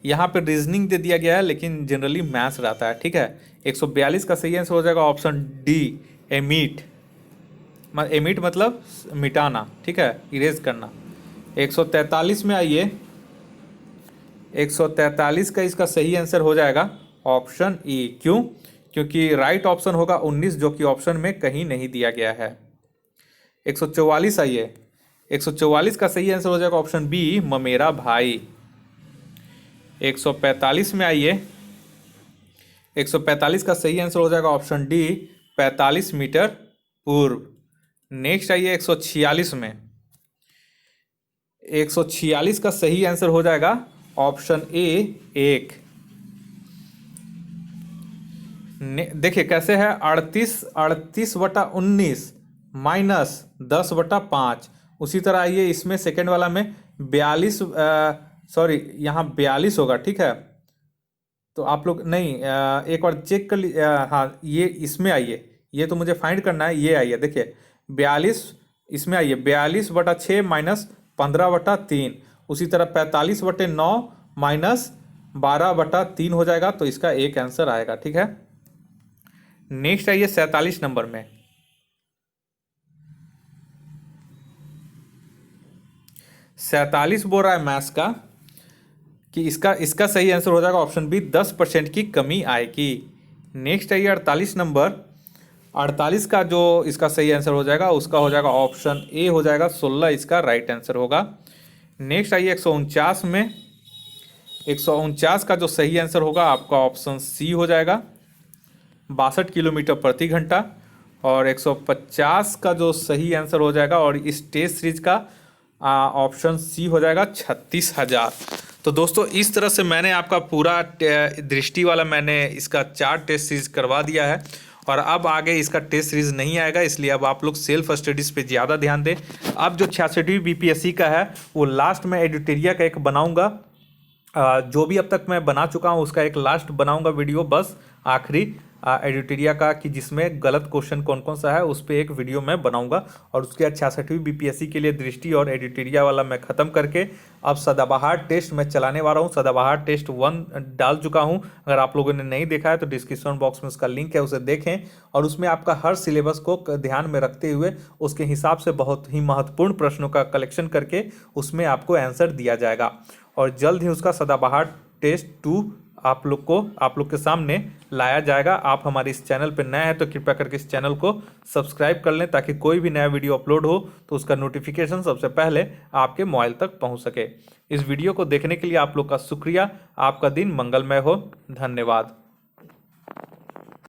यहाँ पे रीजनिंग दे दिया गया है लेकिन जनरली मैथ्स रहता है। ठीक है, 142 का सही आंसर हो जाएगा ऑप्शन डी, एमिट। एमिट मतलब मिटाना। ठीक है, इरेज करना। 143 में आइए, 143 का इसका सही आंसर हो जाएगा ऑप्शन ई। क्यों? क्योंकि राइट ऑप्शन होगा 19 जो कि ऑप्शन में कहीं नहीं दिया गया है। 144 आइए, 144 का सही आंसर हो जाएगा ऑप्शन बी, ममेरा भाई। 145 में आइए, 145 का सही आंसर हो जाएगा ऑप्शन डी, 45 मीटर पूर्व। नेक्स्ट आइए 146 में, 146 का सही आंसर हो जाएगा ऑप्शन ए, 1। देखिए कैसे है, 38/19 माइनस 10/5। उसी तरह आइए इसमें सेकेंड वाला में 42, सॉरी यहाँ 42 होगा। ठीक है, तो आप लोग नहीं एक बार चेक कर लीजिए। हाँ, ये इसमें आइए, ये तो मुझे फाइंड करना है। ये आइए देखिए 42, इसमें आइए 42/6 माइनस 15/3। उसी तरह 45/9 माइनस 12/3 हो जाएगा, तो इसका एक आंसर आएगा। ठीक है, नेक्स्ट आइए 47 नंबर में। 47 बोल रहा है मैथ्स का कि इसका सही आंसर हो जाएगा ऑप्शन बी, 10% की कमी आएगी। नेक्स्ट आइए 48 नंबर। 48 का जो इसका सही आंसर हो जाएगा उसका हो जाएगा ऑप्शन ए, हो जाएगा 16, इसका राइट आंसर होगा। नेक्स्ट आइए 149 में। 149 का जो सही आंसर होगा आपका ऑप्शन सी हो जाएगा, 62 किलोमीटर प्रति घंटा। और 150 का जो सही आंसर हो जाएगा और इस टेस्ट सीरीज का ऑप्शन सी हो जाएगा 36,000। तो दोस्तों इस तरह से मैंने आपका पूरा दृष्टि वाला मैंने इसका 4 टेस्ट सीरीज करवा दिया है और अब आगे इसका टेस्ट सीरीज नहीं आएगा, इसलिए अब आप लोग सेल्फ स्टडीज़ पे ज़्यादा ध्यान दें। अब जो 66वीं बीपीएससी का है वो लास्ट में एडिटोरिया का एक बनाऊंगा, जो भी अब तक मैं बना चुका हूँ उसका एक लास्ट बनाऊंगा वीडियो, बस आखिरी एडिटोरिया का, कि जिसमें गलत क्वेश्चन कौन कौन सा है उस पर एक वीडियो मैं बनाऊंगा। और उसके बाद 66वीं बीपीएससी के लिए दृष्टि और एडिटोरिया वाला मैं ख़त्म करके अब सदाबहार टेस्ट मैं चलाने वाला हूँ। सदाबहार टेस्ट 1 डाल चुका हूँ, अगर आप लोगों ने नहीं देखा है तो डिस्क्रिप्शन बॉक्स में उसका लिंक है, उसे देखें। और उसमें आपका हर सिलेबस को ध्यान में रखते हुए उसके हिसाब से बहुत ही महत्वपूर्ण प्रश्नों का कलेक्शन करके उसमें आपको आंसर दिया जाएगा। और जल्द ही उसका सदाबहार टेस्ट 2 आप लोग के सामने लाया जाएगा। आप हमारे इस चैनल पर नए हैं तो कृपया करके इस चैनल को सब्सक्राइब कर लें, ताकि कोई भी नया वीडियो अपलोड हो तो उसका नोटिफिकेशन सबसे पहले आपके मोबाइल तक पहुंच सके। इस वीडियो को देखने के लिए आप लोग का शुक्रिया। आपका दिन मंगलमय हो। धन्यवाद।